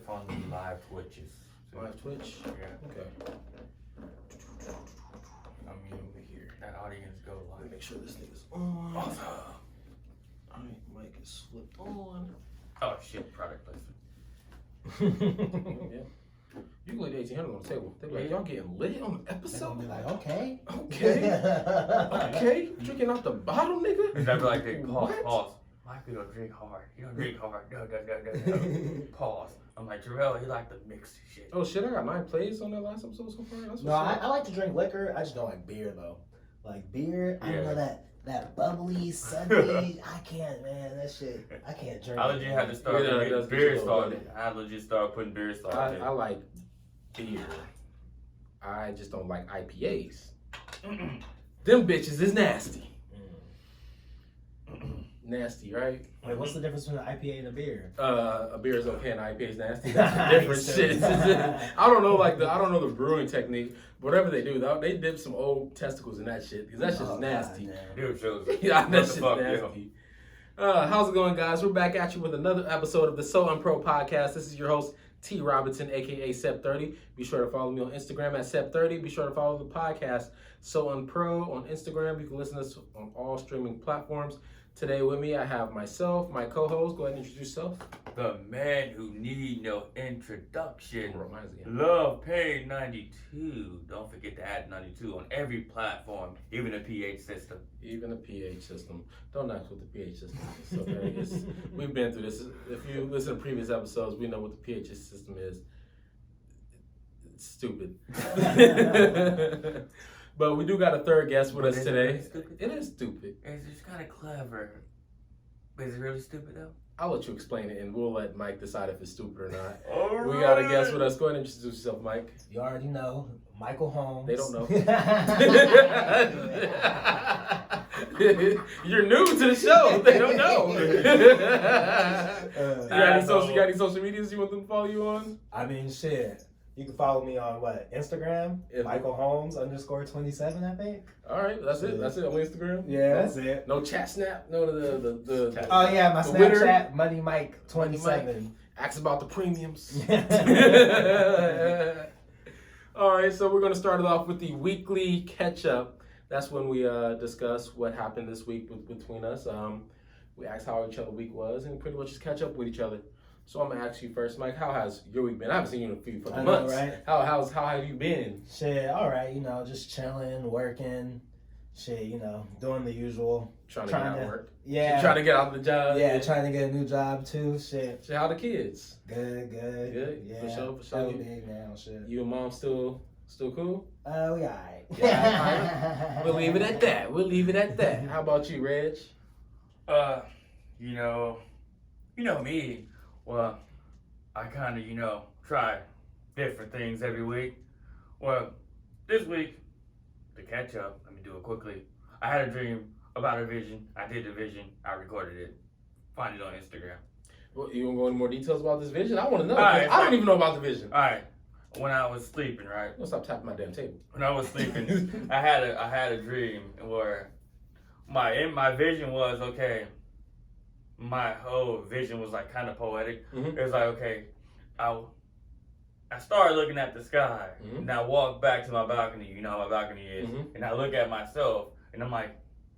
on the live Twitches. Live Twitch? Yeah. Okay. I mean, over here. That audience go Let me live. make sure this thing is on. Awesome. Alright, mic is flipped on. Oh shit, product placement. Yeah. You can lay the 1800 on the table. They be like, y'all getting lit on the They're episode? gonna be like, okay. Okay. Drinking out the bottle, nigga? Is that like they pause, What? pause. Michael don't drink hard. He don't drink hard. No. Pause. I'm like, Jarrell, he like to mix shit. Oh shit, I got 9 plays on that last episode so far. That's No, what's I like to drink liquor. I just don't like beer though. Like beer, I don't Yeah. know that bubbly, sunny. I can't, man. That shit, I can't drink. I legit had to start Yeah, getting that's beer good. started. I legit started putting beer started. I like beer. I just don't like IPAs. Them bitches is nasty. Nasty, right? Wait, what's the difference between an IPA and a beer? A beer is okay and IPA is nasty. That's a different shit. I don't know, I don't know the brewing technique. Whatever they do, they dip some old testicles in that shit because that shit's nasty. Dude, shows. Yeah, What that the shit's fuck, nasty. How's it going, guys? We're back at you with another episode of the Sounpropodcast. This is your host, T. Robinson, aka Sep30. Be sure to follow me on Instagram at Sep30. Be sure to follow the podcast Sounpro on Instagram. You can listen to us on all streaming platforms. Today with me, I have myself, my co-host. Go ahead and introduce yourself. The man who need no introduction. Reminds me. Love Pay 92. Don't forget to add 92 on every platform, even the PH system. Even the pH system. Don't ask what the pH system is. Okay? We've been through this. If you listen to previous episodes, we know what the pH system is. It's stupid. But we do got a third guest with us today. It is stupid. It's just kind of clever. Is it really stupid though? I'll let you explain it, and we'll let Mike decide if it's stupid or not. All We got a guest with us. Go ahead and introduce yourself, Mike. You already know, Michael Holmes. They don't know. You're new to the show. They don't know. You got any social medias you want them to follow you on? I mean, shit. You can follow me on what? Instagram? Yeah. Michael Holmes _27, I think. All right, that's it. That's it on Instagram. Yeah, that's it. No chat snap. No the Oh yeah, my the Snapchat, Money Mike 27. Ask about the premiums. All right, so we're gonna start it off with the weekly catch up. That's when we discuss what happened this week between us. We asked how each other's week was, and pretty much just catch up with each other. So I'm gonna ask you first, Mike. How has your week been? I haven't seen you in a few fucking months. Right? How have you been? Shit, all right. You know, just chilling, working. Shit, you know, doing the usual. Trying to get out of work. Yeah. Trying to get out of the job. Yeah, trying to get a new job too. Shit. So how the kids? Good. Good? For Yeah. sure. So big now. Shit. You and mom still cool? We alright. Yeah, We'll leave it at that. How about you, Reg? You know me. Well, I kind of, try different things every week. Well, this week, to catch up, let me do it quickly. I had a dream about a vision. I did the vision. I recorded it. Find it on Instagram. Well, you want to go into more details about this vision? I want to know. Alright, I don't even know about the vision. All right. When I was sleeping, right? I'm gonna stop tapping my damn table. When I was sleeping, I had a dream where my vision was, okay, my whole vision was like kind of poetic. Mhm. It was like, okay, I started looking at the sky, Mhm. and I walked back to my balcony. You know how my balcony is, Mhm. and I look at myself, and I'm like,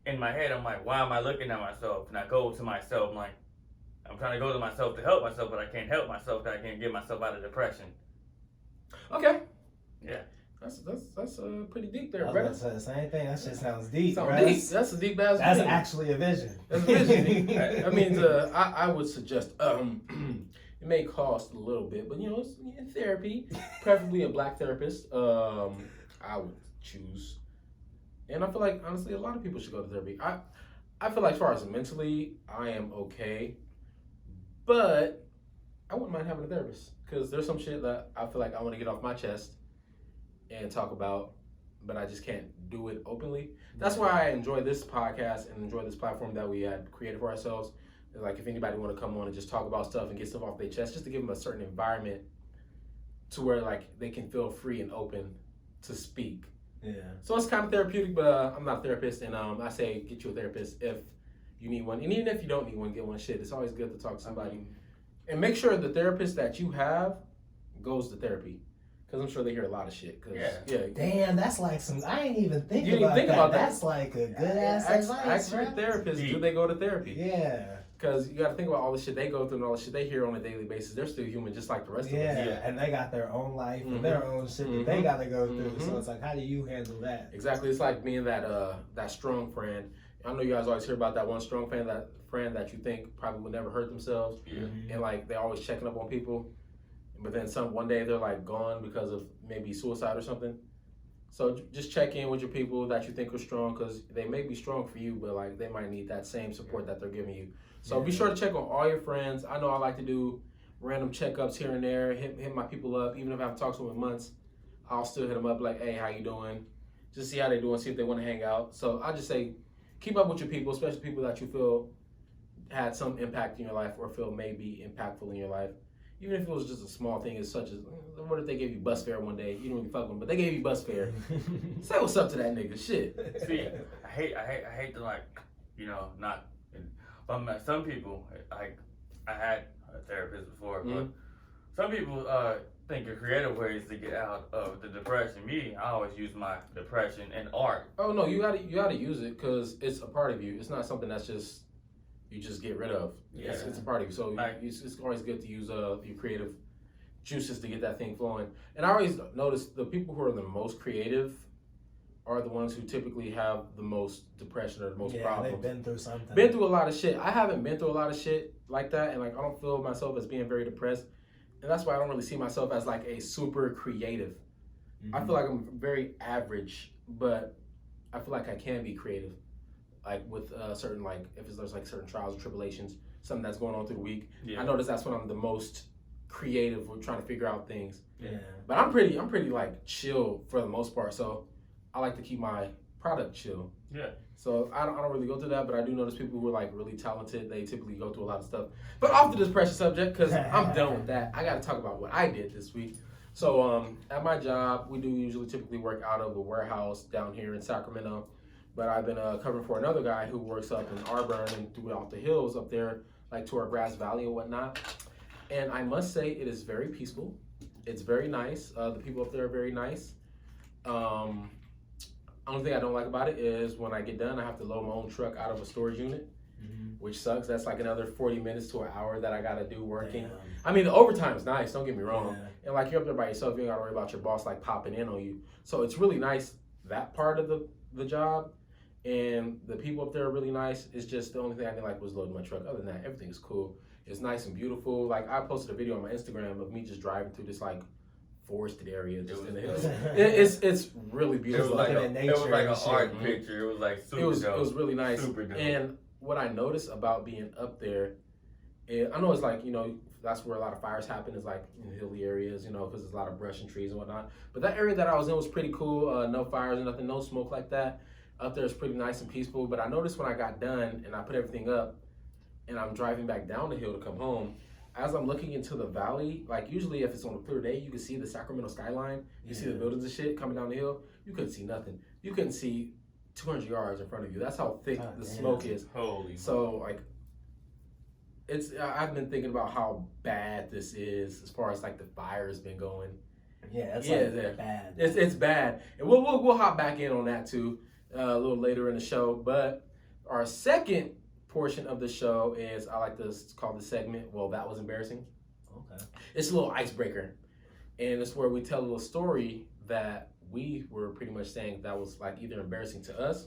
in my head, I'm like, why am I looking at myself? And I go to myself, I'm trying to go to myself to help myself, but I can't help myself. I can't get myself out of depression. Okay. Yeah. That's pretty deep there, I bro. was about to say the same thing. That shit sounds deep, Sounds bro. deep. That's a deep ass That's vision. actually a vision. That's a vision. That means I would suggest it may cost a little bit, but it's in therapy, preferably a black therapist. I would choose, and I feel like honestly a lot of people should go to therapy. I feel like as far as mentally, I am okay, but I wouldn't mind having a therapist because there's some shit that I feel like I want to get off my chest and talk about, but I just can't do it openly. That's why I enjoy this podcast and enjoy this platform that we had created for ourselves. Like if anybody want to come on and just talk about stuff and get stuff off their chest, just to give them a certain environment to where like they can feel free and open to speak. Yeah. So it's kind of therapeutic, but I'm not a therapist, and I say get you a therapist if you need one, and even if you don't need one, get one. Shit, it's always good to talk to somebody. And make sure the therapist that you have goes to therapy. Because I'm sure they hear a lot of shit. Yeah. Damn, that's like some. I ain't even think You didn't about think that. about that. That's like a good ass advice. Ask your bro. therapist, do they go to therapy? Yeah. Because you got to think about all the shit they go through and all the shit they hear on a daily basis. They're still human, just like the rest of us. Yeah, and they got their own life and their own shit that they got to go through. So it's like, how do you handle that? Exactly. It's like being that strong friend. I know you guys always hear about that one strong friend that you think probably would never hurt themselves, and like they're always checking up on people, but then one day they're like gone because of maybe suicide or something. So just check in with your people that you think are strong, because they may be strong for you, but like they might need that same support that they're giving you. So be sure to check on all your friends. I know I like to do random checkups here and there, hit my people up, even if I haven't talked to them in months. I'll still hit them up like, hey, how you doing? Just see how they're doing, see if they want to hang out. So I just say, keep up with your people, especially people that you feel had some impact in your life or feel may be impactful in your life. Even if it was just a small thing, as such as, what if they gave you bus fare one day? You don't really fuck with them, but they gave you bus fare. Say what's up to that nigga. Shit. See, I hate to like, not. But some people, like, I had a therapist before, but some people think of creative ways to get out of the depression. Me, I always use my depression in art. Oh no, you gotta use it because it's a part of you. It's not something that's just you just get rid of. Yeah. It's a part of you. So Like, it's always good to use your creative juices to get that thing flowing. And I always notice the people who are the most creative are the ones who typically have the most depression or the most problems. They've been through something. Been through a lot of shit. I haven't been through a lot of shit like that, and like I don't feel myself as being very depressed. And that's why I don't really see myself as like a super creative. I feel like I'm very average, but I feel like I can be creative. Like with certain, like if there's like certain trials or tribulations, something that's going on through the week. I notice that's when I'm the most creative with trying to figure out things. Yeah. But I'm pretty like chill for the most part. So I like to keep my product chill. Yeah. So I don't really go through that, but I do notice people who are like really talented, they typically go through a lot of stuff. But off the depression subject, because I'm done with that, I got to talk about what I did this week. So at my job, we do usually typically work out of a warehouse down here in Sacramento. But I've been covering for another guy who works up in Auburn and throughout the hills up there, like toward Grass Valley and whatnot. And I must say, it is very peaceful. It's very nice. The people up there are very nice. Only thing I don't like about it is when I get done, I have to load my own truck out of a storage unit, which sucks. That's like another 40 minutes to an hour that I got to do working. Damn. I mean, the overtime is nice, don't get me wrong. Yeah. And like you're up there by yourself, you don't got to worry about your boss like popping in on you. So it's really nice, that part of the job. And the people up there are really nice. It's just the only thing I didn't like was loading my truck. Other than that, everything is cool. It's nice and beautiful. Like I posted a video on my Instagram of me just driving through this like forested area just in the hills. It's really It beautiful. was like an shit. art picture. It was like super dope. It was really nice. Super dope. And what I noticed about being up there, I know it's like, that's where a lot of fires happen, is like in hilly areas, because there's a lot of brush and trees and whatnot. But that area that I was in was pretty cool. No fires or nothing, no smoke like that. Up there is pretty nice and peaceful. But I noticed when I got done and I put everything up and I'm driving back down the hill to come home, as I'm looking into the valley, like usually if it's on a clear day, you can see the Sacramento skyline. You see the buildings and shit coming down the hill. You couldn't see nothing. You couldn't see 200 yards in front of you. That's how thick the smoke is. Holy. So like, I've been thinking about how bad this is as far as like the fire has been going. Yeah, it's bad. It's bad, and we'll hop back in on that too a little later in the show. But our second portion of the show is, I like to call the segment, well, that was embarrassing. Okay. It's a little icebreaker, and it's where we tell a little story that we were pretty much saying that was like either embarrassing to us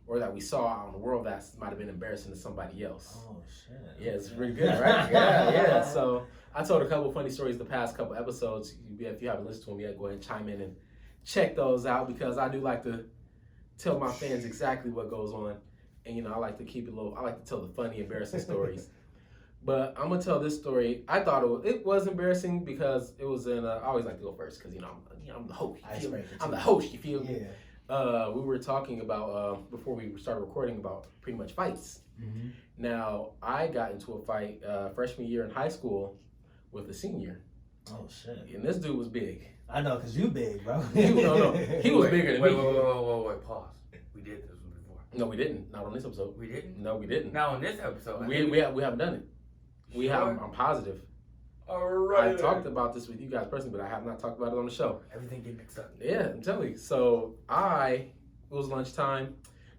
or that we saw out in the world that might have been embarrassing to somebody else. Oh shit. Yeah, it's really good, right? yeah. So I told a couple funny stories the past couple episodes. If you haven't listened to them yet, go ahead and chime in and check those out, because I do like to tell my fans exactly what goes on. And I like to keep it low. I like to tell the funny, embarrassing stories. But I'm gonna tell this story. I thought it was embarrassing because it was in. I always like to go first because I'm the host. You feel me? I'm the host. You feel me? Yeah. We were talking about before we started recording about pretty much fights. Mm-hmm. Now I got into a fight freshman year in high school with a senior. Oh shit. And this dude was big. I know, cause you big, bro. No. He was bigger than me. Wait, pause. We did this one before. No, we didn't. Not on this episode. We didn't? No, we didn't. Now on this episode. We haven't done it. Sure? I'm positive. Alright. I talked about this with you guys personally, but I have not talked about it on the show. Everything get mixed up. Yeah, I'm telling you. So it was lunchtime.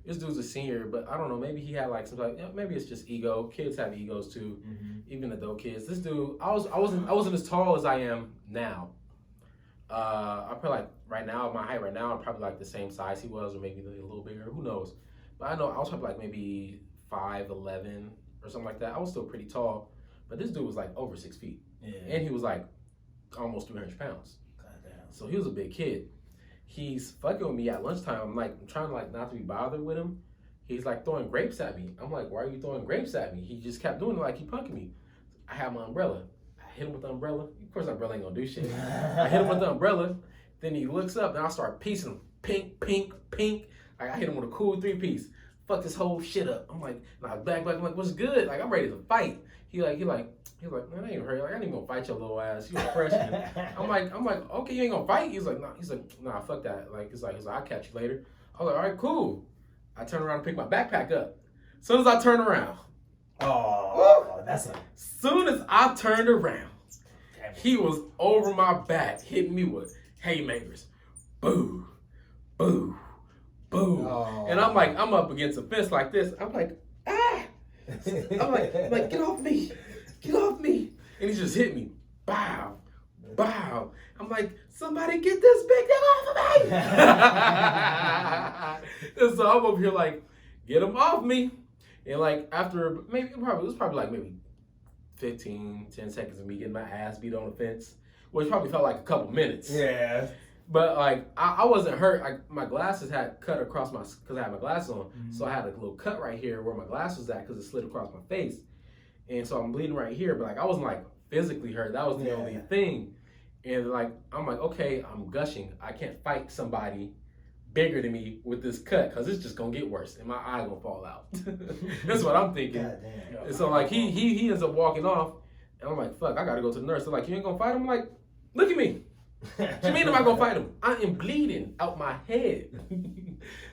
This dude's a senior, but I don't know. Maybe he had like some maybe it's just ego. Kids have egos too, even adult kids. This dude, I wasn't as tall as I am now. I probably like right now, my height right now, I'm probably like the same size he was, or maybe a little bigger. Who knows? But I know I was probably like maybe 5'11" or something like that. I was still pretty tall, but this dude was like over 6 feet, and he was like almost 300 pounds. Goddamn. So he was a big kid. He's fucking with me at lunchtime. I'm trying to like not to be bothered with him. He's like throwing grapes at me. I'm like, why are you throwing grapes at me? He just kept doing it like he punking me. I have my umbrella. I hit him with the umbrella. Of course, the umbrella ain't gonna do shit. I hit him with the umbrella. Then he looks up, and I start piecing him. Pink, pink, pink. Like, I hit him with a cool 3-piece. Fuck this whole shit up. I'm like, nah, back. I'm like, what's good? Like, I'm ready to fight. He like, man, I ain't hurt. Like, I ain't even gonna fight your little ass. You a freshman. I'm like, okay, you ain't gonna fight? He's like, nah, fuck that. Like, he's like, I'll catch you later. I was like, all right, cool. I turn around and pick my backpack up. As soon as I turn around. Soon as I turned around, he was over my back, hitting me with haymakers. Boo, boo, boo. Oh. And I'm up against a fence like this. I'm like, ah. I'm like, get off me. Get off me. And he just hit me. Bow. Bow. I'm like, somebody get this big thing off of me. And so I'm over here like, get him off me. And like after it was probably like maybe 10 seconds of me getting my ass beat on the fence, which probably felt like a couple minutes. Yeah. But like I wasn't hurt. My glasses had cut across because I had my glasses on. So I had a little cut right here where my glass was at because it slid across my face. And so I'm bleeding right here, but like I wasn't like physically hurt. That was the only thing. And like I'm like, okay, I'm gushing. I can't fight somebody bigger than me with this cut because it's just gonna get worse and my eye gonna fall out. That's what I'm thinking. Goddamn. And so like he ends up walking off, and I'm like, fuck, I gotta go to the nurse. They're like, you ain't gonna fight him? I'm like, look at me. What you mean am I gonna fight him? I am bleeding out my head.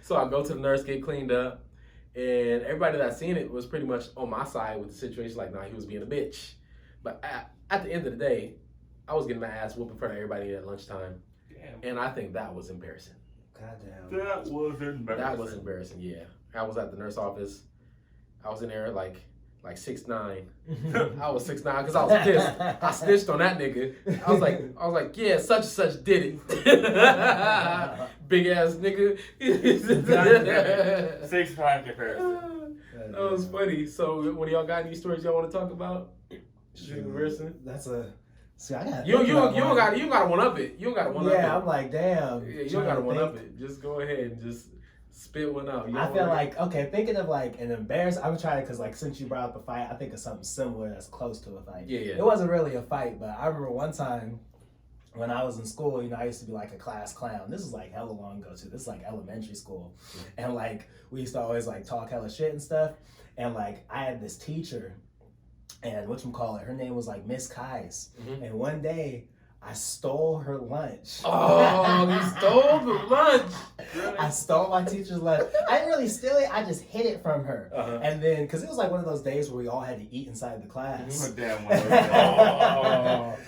So I go to the nurse, get cleaned up, and everybody that seen it was pretty much on my side with the situation. Like, nah, he was being a bitch. But at the end of the day, I was getting my ass whooped in front of everybody at lunchtime. Damn. And I think that was embarrassing. Goddamn. That was embarrassing. That was embarrassing, yeah. I was at the nurse office. I was in there like 6'9". I was 6'9" because I was pissed. I snitched on that nigga. I was like, yeah, such and such did it. Big ass nigga. 6 times comparison. That was funny. So, what do y'all got? Any stories y'all want to talk about? That's a. See, I got. You don't gotta one up it. You don't gotta one up it. Yeah, I'm like, damn. Yeah, you don't gotta one up it. Just go ahead and just spit one out. I feel like, okay, thinking of like an embarrassing, I'm trying to, because like since you brought up a fight, I think of something similar that's close to a fight. Yeah. It wasn't really a fight, but I remember one time when I was in school, I used to be like a class clown. This is like hella long ago too. This is like elementary school. And like we used to always like talk hella shit and stuff. And like I had this teacher, and her name was like Miss Kais. And one day I stole her lunch. Oh, you stole the lunch. Really? I stole my teacher's lunch. I didn't really steal it. I just hid it from her. And then, because it was like one of those days where we all had to eat inside the class. Damn one of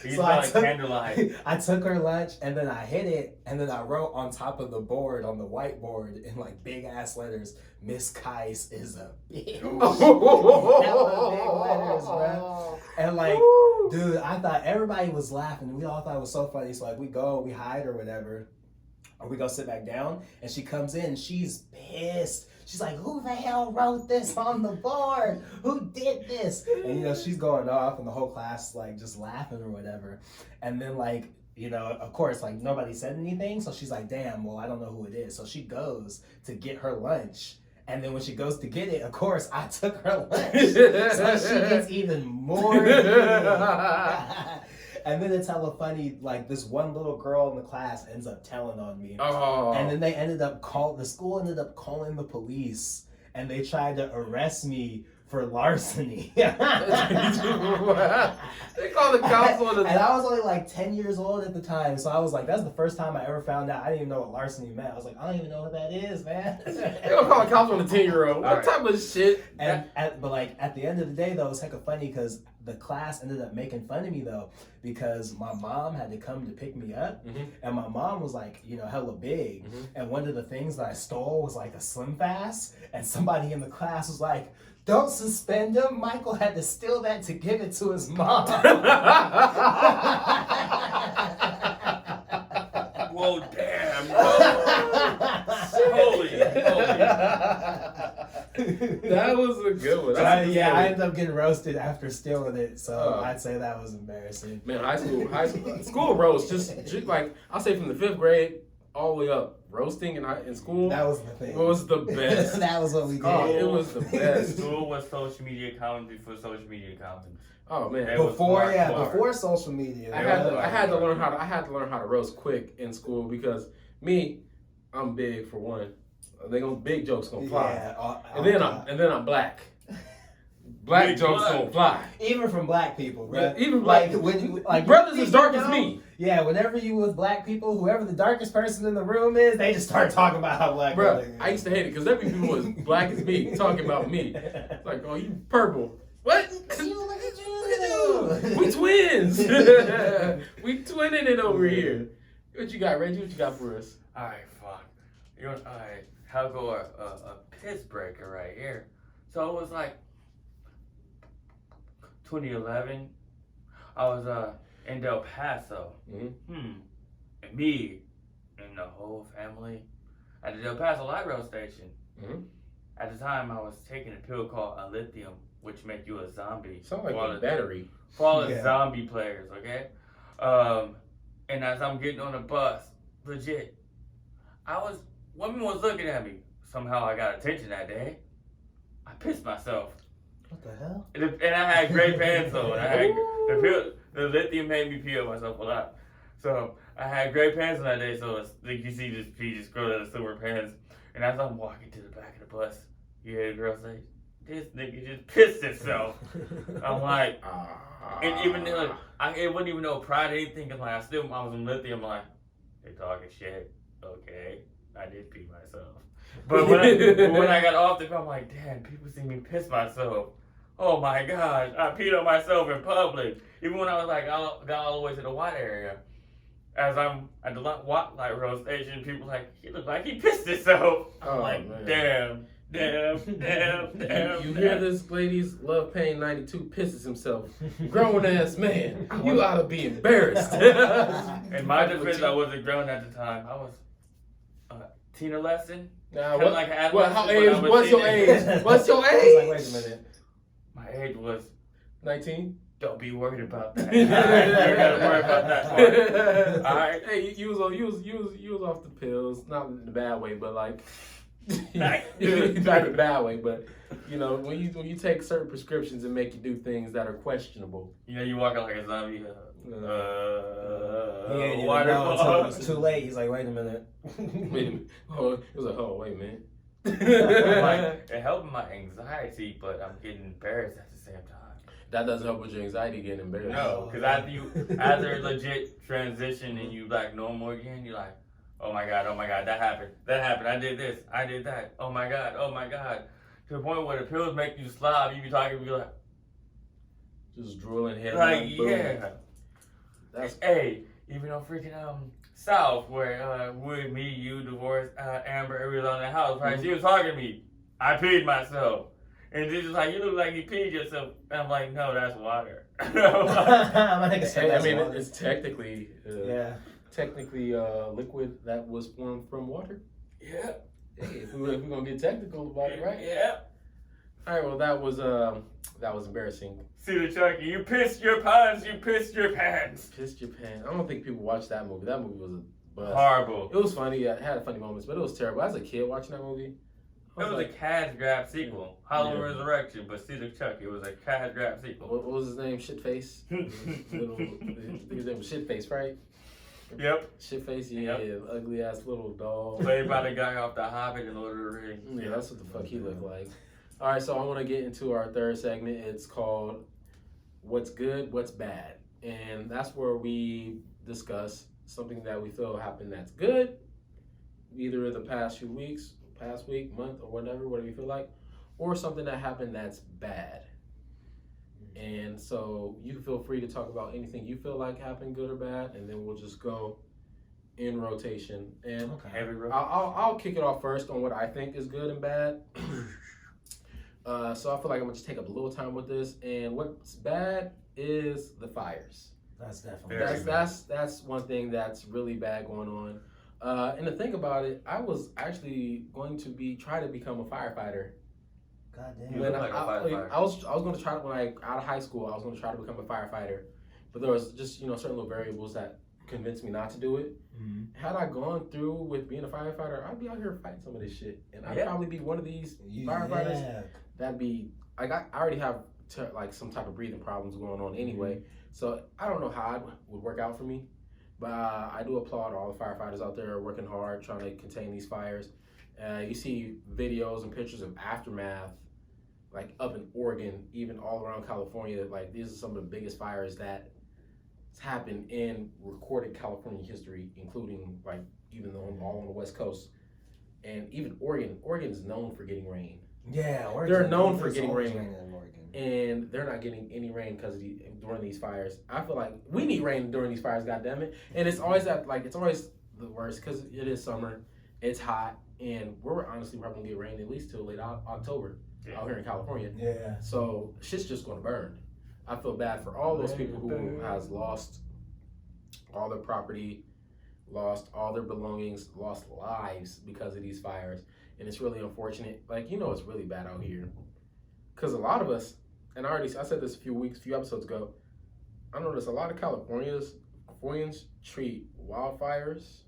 those. So candlelight. I took her lunch, and then I hid it, and then I wrote on top of the board, on the whiteboard, in like big ass letters, Miss Kais is a bitch. Hella big letters, bro. And like, dude, I thought everybody was laughing. We all thought it was so funny. So like, we hide or whatever, or we go sit back down, and she comes in, she's pissed. She's like, who the hell wrote this on the board? Who did this? And she's going off, and the whole class is like just laughing or whatever. And then like, of course, like nobody said anything. So she's like, damn, well, I don't know who it is. So she goes to get her lunch. And then when she goes to get it, of course, I took her lunch. So she gets even more. And then it's hella funny, like this one little girl in the class ends up telling on me. Oh. And then the school ended up calling the police, and they tried to arrest me for larceny. They called the council. And I was only like 10 years old at the time. So I was like, that's the first time I ever found out. I didn't even know what larceny meant. I was like, I don't even know what that is, man. They gonna call the council on a 10-year-old. What type of shit? But like at the end of the day, though, it's hecka funny because the class ended up making fun of me though, because my mom had to come to pick me up, and my mom was like, hella big, and one of the things that I stole was like a Slim Fast, and somebody in the class was like, "Don't suspend him. Michael had to steal that to give it to his mom." Whoa, damn, bro. Holy. That was a good one. I ended up getting roasted after stealing it, so I'd say that was embarrassing. Man, school roast, just like, I'll say from the 5th grade all the way up, roasting in school. That was the thing. It was the best. That was what we did. Oh, it was the best. School was social media comment before social media comment. Oh man, before social media. I had to learn how to roast quick in school because I'm big for one. Big jokes gonna fly. Yeah, and then I'm black. Black jokes gonna fly. Even from black people, bro. Even black brothers as dark as me. Yeah, whenever you with black people, whoever the darkest person in the room is, they just start talking about how black. Bro, I used to hate it because every people was black as me talking about me. It's like, oh, you purple. What? Look at you. We twins. We twinning it over here. What you got, Reggie? What you got for us? Alright, fuck. Alright, how go a piss breaker right here. So it was like 2011. I was in Del Paso. And me and the whole family at the Del Paso Light Rail Station. At the time, I was taking a pill called lithium, which make you a zombie. Sounds like a battery. For all the zombie players, okay? And as I'm getting on the bus, legit, women was looking at me. Somehow I got attention that day. I pissed myself. What the hell? And I had gray pants on. The lithium made me pee on myself a lot. So I had gray pants on that day, so it's, like you see this pee just grow out of silver pants. And as I'm walking to the back of the bus, you hear the girl say, "This nigga just pissed himself." I'm like, and even though it wasn't even no pride or anything, cause like I was in lithium, like, they talking shit. Okay, I did pee myself. But when I got off the car, I'm like, damn, people see me piss myself. Oh my gosh, I peed on myself in public. Even when I was like, got all the way to the white area. As I'm at the light rail station, people like, he looked like he pissed himself. I'm like, man. Damn. You hear this, ladies? Love Pain 92 pisses himself. Grown ass man. You ought to be embarrassed. In my defense, I wasn't grown at the time. I was teen lesson. Now, what's your age? What's your age? Wait a minute. My age was 19. Don't be worried about that. You gotta worry about that part. All right. Hey, you was off the pills, not in the bad way, but like not in the bad way, but when you take certain prescriptions and make you do things that are questionable. You walking like a zombie. Until it's too late. He's like, wait a minute. Oh, it was like, oh wait, man. Like, it helped my anxiety, but I'm getting embarrassed at the same time. That doesn't help with your anxiety getting embarrassed. No, because after a legit transition and you like normal again, you're like, oh my god, that happened, I did this, I did that, oh my god. To the point where the pills make you slob, you be talking, you like, just drooling head. Like, yeah. Hey, even on freaking South, where with me, you, divorced, Amber, everyone was on the house, right? She was talking to me. I peed myself. And she's just like, you look like you peed yourself. And I'm like, no, that's water. It's technically liquid that was formed from water. Yeah. Hey, if we're gonna get technical about it, right? Yeah. All right. Well, that was embarrassing. See the Chucky, you pissed your pants, you pissed your pants. Pissed your pants. I don't think people watched that movie. That movie was a bust. Horrible. It was funny. It had funny moments, but it was terrible. As a kid watching that movie. It was a cash grab sequel. Halloween Resurrection, but see the Chucky. It was a cash grab sequel. What was his name? Shitface? His name was Shitface, right? Yep. Shitface, yeah. Ugly ass little dog. Played by the guy off The Hobbit and Lord of the Rings. Yeah, that's what the fuck he looked like. All right, so I want to get into our third segment. It's called What's Good, What's Bad. And that's where we discuss something that we feel happened that's good, either in the past few weeks, past week, month, or whatever you feel like, or something that happened that's bad. And so you can feel free to talk about anything you feel like happened, good or bad, and then we'll just go in rotation. And Heavy rotation. I'll kick it off first on what I think is good and bad. So I feel like I'm gonna just take up a little time with this. And what's bad is the fires. That's definitely That's one thing that's really bad going on. And to think about it, I was actually going to try to become a firefighter. God damn. You When look like a firefighter. I was going to try when I out of high school, I was going to try to become a firefighter, but there was just certain little variables that convinced me not to do it. Had I gone through with being a firefighter, I'd be out here fighting some of this shit, and I'd probably be one of these firefighters. Yeah. That'd be like I already have like some type of breathing problems going on anyway, so I don't know how it would work out for me. But I do applaud all the firefighters out there working hard trying to contain these fires. You see videos and pictures of aftermath, like up in Oregon, even all around California. Like these are some of the biggest fires that happened in recorded California history, including like even all on the West Coast. And even Oregon is known for getting rain. Yeah, They're known for getting rain. in Oregon. And they're not getting any rain during these fires. I feel like we need rain during these fires, goddammit. And it's always it's always the worst because it is summer, it's hot, and we're honestly probably gonna get rain at least till late October out here in California. Yeah. So shit's just gonna burn. I feel bad for all those people who has lost all their property, lost all their belongings, lost lives because of these fires. And it's really unfortunate. Like, it's really bad out here. Because a lot of us, and I said this a few episodes ago, I noticed a lot of Californians treat wildfires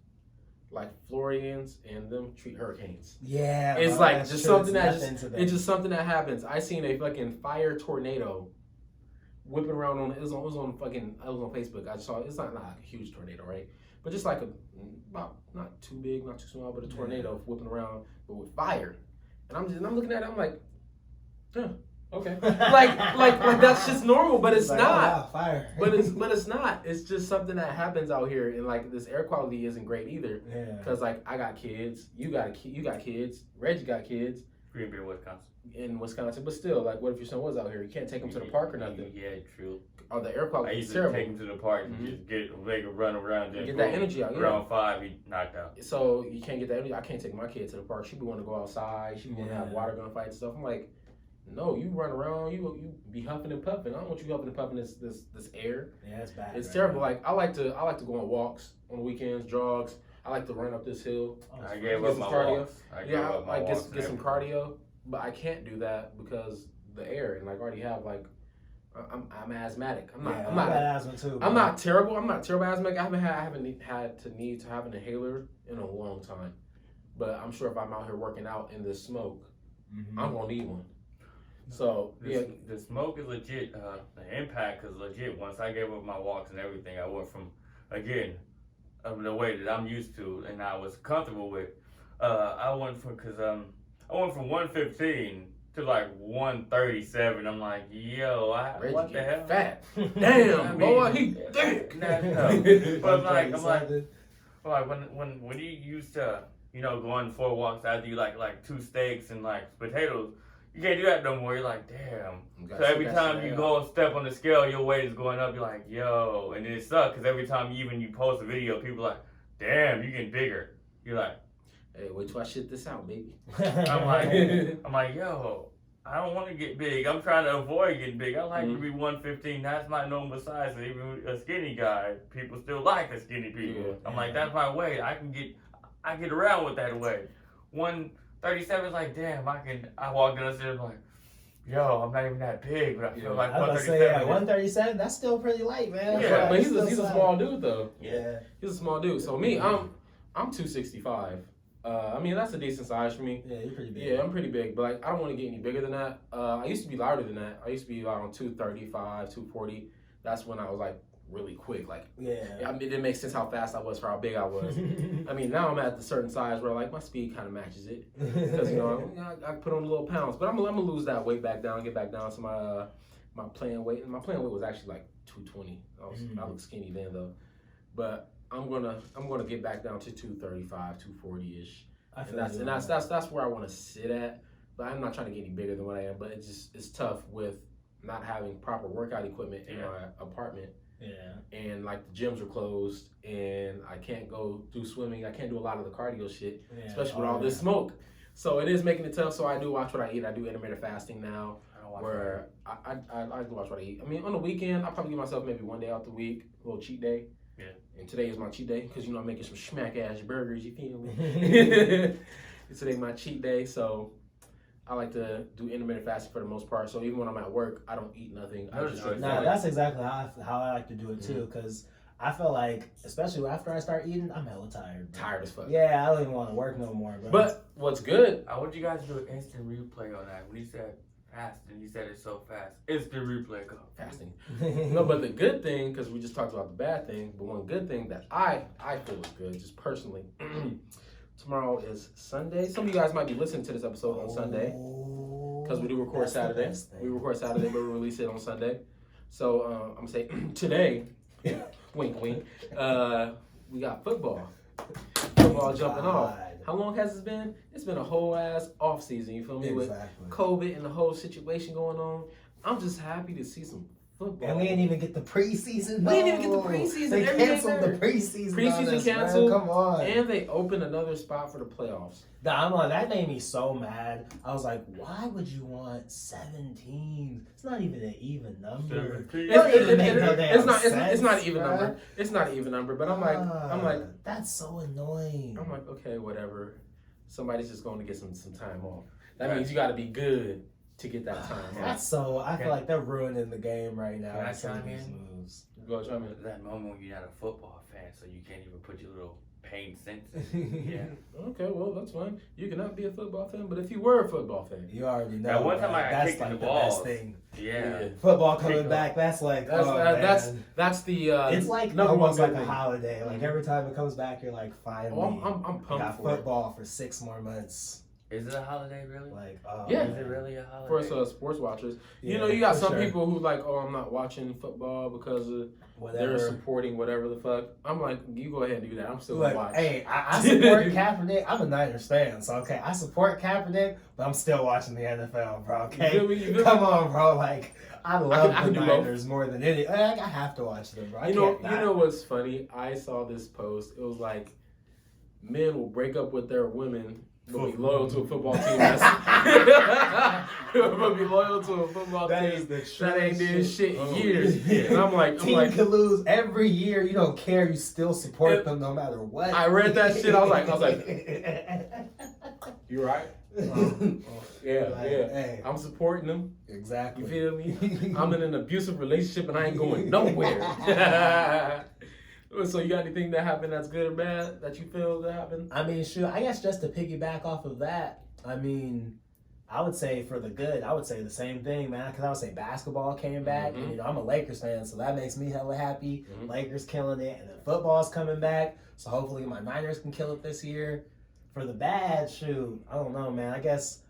like Floridians and them treat hurricanes. Yeah. It's bro, like that's just true. something it's just something that happens. I seen a fucking fire tornado whipping around it was on Facebook. I saw it's not a huge tornado, right? But just like about not too big, not too small, but a tornado whipping around, but with fire. And I'm looking at it, I'm like, yeah, okay. like that's just normal, but it's like, not. Oh, wow, fire. but it's not. It's just something that happens out here, and like this air quality isn't great either. Yeah. Cause like I got kids, you got kids, Reggie got kids. Green Bay, Wisconsin. In Wisconsin, but still, like, what if your son was out here? You can't take him to the park or nothing. Yeah, true. Or the air I quality used is to terrible. take him to the park and just make a run around. Get that energy out. Around 5, he knocked out. So you can't get that energy. I can't take my kid to the park. She be want to go outside. She be want to have water gun fights and stuff. I'm like, no, you run around. You be huffing and puffing. I don't want you huffing and puffing this air. Yeah, it's bad. It's terrible. Like I like to go on walks on the weekends, jogs. I like to run up this hill. I gave up my cardio. walks. I like get some cardio, but I can't do that because the air and like I already have like I'm asthmatic. I'm not asthma too. I'm not terrible. I'm not terrible asthmatic. I haven't had to need to have an inhaler in a long time, but I'm sure if I'm out here working out in this smoke, I'm gonna need one. So the smoke is legit. The impact is legit. Once I gave up my walks and everything, I went from the way that I'm used to and I was comfortable with. I went from 115 to like 137. I'm like, yo, what the hell? Fat. Damn, boy, he thick. But I'm like when you used to going for walks after you like 2 steaks and like potatoes. You can't do that no more. You're like, damn. So every time you go step on the scale, your weight is going up. You're like, yo. And then it sucks because every time you post a video, people are like, damn, you getting bigger. You're like, hey, wait till I shit this out, baby. I'm like, yo, I don't want to get big. I'm trying to avoid getting big. I like to be 115. That's my normal size. And even a skinny guy, people still like the skinny people. Yeah. I'm like, that's my weight. I get around with that weight. 137 is like, damn, I walked in upstairs like, yo, I'm not even that big, but I feel like 137. 137, that's still pretty light, man. Yeah, but he's a small dude though. Yeah. He's a small dude. So me, I'm 265. I mean, that's a decent size for me. Yeah, you're pretty big. Yeah, I'm pretty big, but like I don't want to get any bigger than that. I used to be lighter than that. I used to be like on 235, 240. That's when I was like really quick. Like, I mean, it didn't make sense how fast I was for how big I was. I mean, now I'm at the certain size where like my speed kind of matches it because I put on a little pounds, but I'm gonna lose that weight back down, get back down to my playing weight. And my playing weight was actually like 220. I looked skinny then though, but I'm gonna get back down to 235, 240 ish. And that's where I want to sit at. But I'm not trying to get any bigger than what I am. But it's tough with not having proper workout equipment in my apartment. Yeah. And like the gyms are closed, and I can't go do swimming. I can't do a lot of the cardio shit, especially with all this smoke. So it is making it tough. So I do watch what I eat. I do intermittent fasting now, where I like to watch what I eat. I mean, on the weekend, I'll probably give myself maybe one day out the week, a little cheat day. Yeah. And today is my cheat day because I'm making some smack ass burgers. You feel me? Today's my cheat day, so I like to do intermittent fasting for the most part. So even when I'm at work, I don't eat nothing. I just that's exactly how I like to do it too. Because I feel like, especially after I start eating, I'm hella tired. Bro. Tired as fuck. Yeah, I don't even want to work no more, bro. But what's good? I want you guys to do an instant replay on that. When he said fasting, he said it so fast. Instant replay, go. Fasting. No, but the good thing, because we just talked about the bad thing, but one good thing that I feel is good, just personally. Tomorrow is Sunday. Some of you guys might be listening to this episode on Sunday because we do record Saturday. We record Saturday, but we release it on Sunday. So I'm going to say today, wink, wink, we got football. Football jumping off. How long has it been? It's been a whole ass off season, you feel me? With COVID and the whole situation going on. I'm just happy to see some football. And we didn't even get the preseason. We didn't even get the preseason. They canceled the preseason. Preseason canceled. Man. Come on. And they opened another spot for the playoffs. That made me so mad. I was like, why would you want 7 teams? It's not even an even number. It's not an even number. It's not an even number. But I'm like, that's so annoying. I'm like, okay, whatever. Somebody's just going to get some time off. That means you got to be good to get that time off. I feel like they're ruining the game right now. Can I chime in? Go chime in. That moment when you're not a football fan, so you can't even put your little pain senses. Yeah. Okay, well, that's fine. You cannot be a football fan, but if you were a football fan, you already know. That one time I that's kicked like the the ball. best thing. Yeah. Football coming back, that's like that's the it's like almost like a holiday. Like every time it comes back, you're like, finally, I'm pumped got for football for 6 more months. Is it a holiday, really? Like, yeah. Is it really a holiday? For us sports watchers, you know, you got some people who like, oh, I'm not watching football because of they're supporting whatever the fuck. I'm like, you go ahead and do that. I'm still gonna watch. Hey, I support Kaepernick. I'm a Niners fan, so okay, I support Kaepernick, but I'm still watching the NFL, bro. Okay, you feel me? Come on, bro. Like, I love the Niners more than any. I have to watch them, bro. You know what's funny? I saw this post. It was like, men will break up with their women. But be loyal to a football team. But be loyal to a football team that ain't did shit in years. And I'm like, team could lose every year. You don't care. You still support them no matter what. I read that shit. I was like, you right? Yeah. Hey. I'm supporting them. Exactly. You feel me? I'm in an abusive relationship and I ain't going nowhere. So you got anything that happened that's good or bad that you feel that happened? I mean, sure. I guess just to piggyback off of that, I mean, I would say for the good, I would say the same thing, man. Because I would say basketball came back, and you know I'm a Lakers fan, so that makes me hella happy. Lakers killing it, and then football's coming back, so hopefully my Niners can kill it this year. For the bad, shoot, I don't know, man. I guess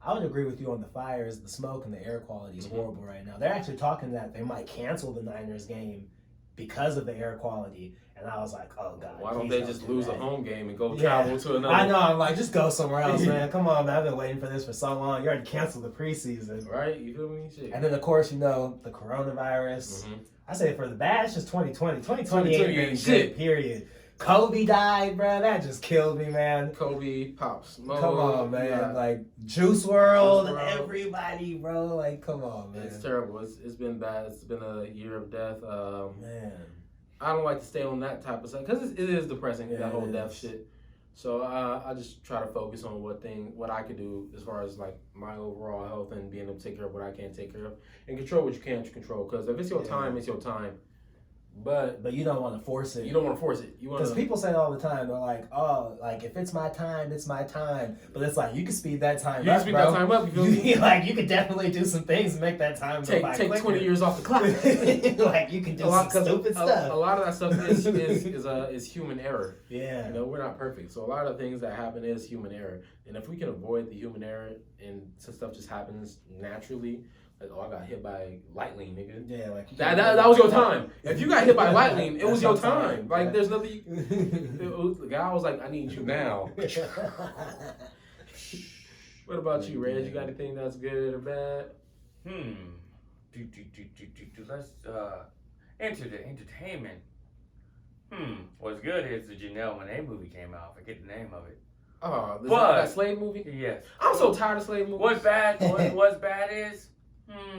I would agree with you on the fires, the smoke, and the air quality is horrible right now. They're actually talking that they might cancel the Niners game because of the air quality, and I was like, oh god. Why don't they just lose a home game and go travel to another? I know, I'm like, just go somewhere else, man. Come on, man. I've been waiting for this for so long. You already canceled the preseason. Right, you feel me? Shit. And then of course, you know, the coronavirus. I say for the bad, it's just 2020. 2020 ain't been shit, period. Kobe died, bro. That just killed me, man. Kobe, Pops. Come on, man. Yeah. Like Juice WRLD, everybody, bro. Like, come on, man. It's terrible. It's been bad. It's been a year of death. Man, I don't like to stay on that type of stuff because it is depressing, that whole death shit. So I just try to focus on what I could do as far as like my overall health and being able to take care of what I can take care of and control what you can't control. Because if it's your time, it's your time. But you don't want to force it. You don't want to force it. Because people say all the time, they're like, oh, like if it's my time, it's my time. But it's like you can speed that time up. You can speed that time up. You feel me? Like you could definitely do some things and make that time go by quicker. Take 20 years off the clock. Like you can do some stupid stuff. A lot of that stuff is human error. Yeah. You know, we're not perfect. So a lot of things that happen is human error. And if we can avoid the human error and some stuff just happens naturally. Like, oh, I got hit by lightning, nigga. Yeah, like that was your time. If you got hit by lightning, it was your time. Like, there's nothing. The guy was like, I need you now. What about you, Reg? You got anything that's good or bad? Let's enter the entertainment. What's good is the Janelle Monáe movie came out. I forget the name of it. Oh, But- that slave movie? Yes. I'm so tired of slave movies. What's bad? What's bad is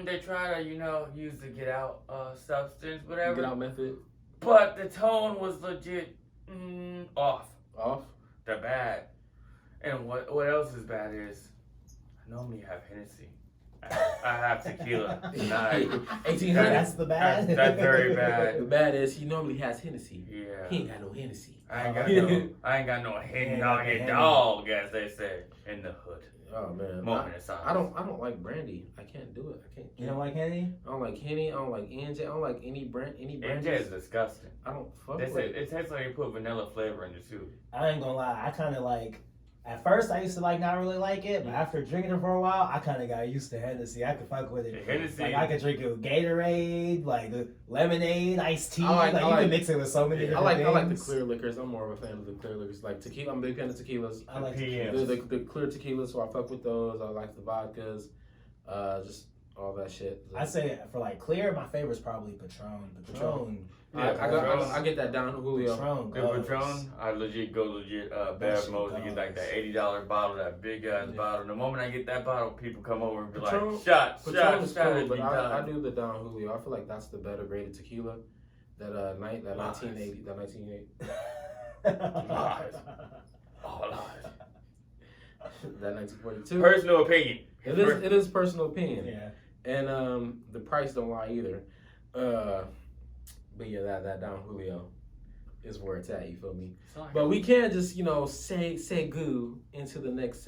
they try to use the get out substance, whatever. Get out method. But the tone was legit off. Off? The bad. And what else is bad is I normally have Hennessy. I have tequila tonight. 1800. That's the bad. That's very The bad. bad is he normally has Hennessy. Yeah. He ain't got no Hennessy. I ain't got no hen Yeah, dog yeah. dog, as they say in the hood. Oh man. Moment of silence. I don't like brandy. I can't do it. I can't. You don't like Henny? I don't like Henny. I don't like NJ. I don't like any brand. NJ is disgusting. I don't fuck They with say it. it tastes like you put vanilla flavor in it too. I ain't gonna lie. I kind of like. At first, I used to like not really like it, but after drinking it for a while, I kind of got used to Hennessy. I could fuck with it. Hennessy. Like I could drink it with Gatorade, like the lemonade, iced tea. I You like- can mix it with so many I different like things. I like the clear liquors. I'm more of a fan of the clear liquors. Like tequila, I'm a big fan of tequilas. I like PM. The clear tequilas, so I fuck with those. I like the vodkas, just all that shit. I say for like clear, my favorite is probably Patron. Patron. I get that down to Julio. Patron. The goes. Patron, I legit That Bev shit Mose to get like goes. that $80 bottle, that big ass Yeah. bottle. The moment I get that bottle, people come over and be Patron- like, shot, Patron is shot, cool, but be I done. do the Don Julio. I feel like that's the better graded tequila. That Lies. 1980, that 1980, Lies. All lies. that 1942. Personal opinion. It is personal opinion. Yeah. And the price don't lie either. But yeah, that Don Julio is where it's at. You feel me? But we can't just segue into the next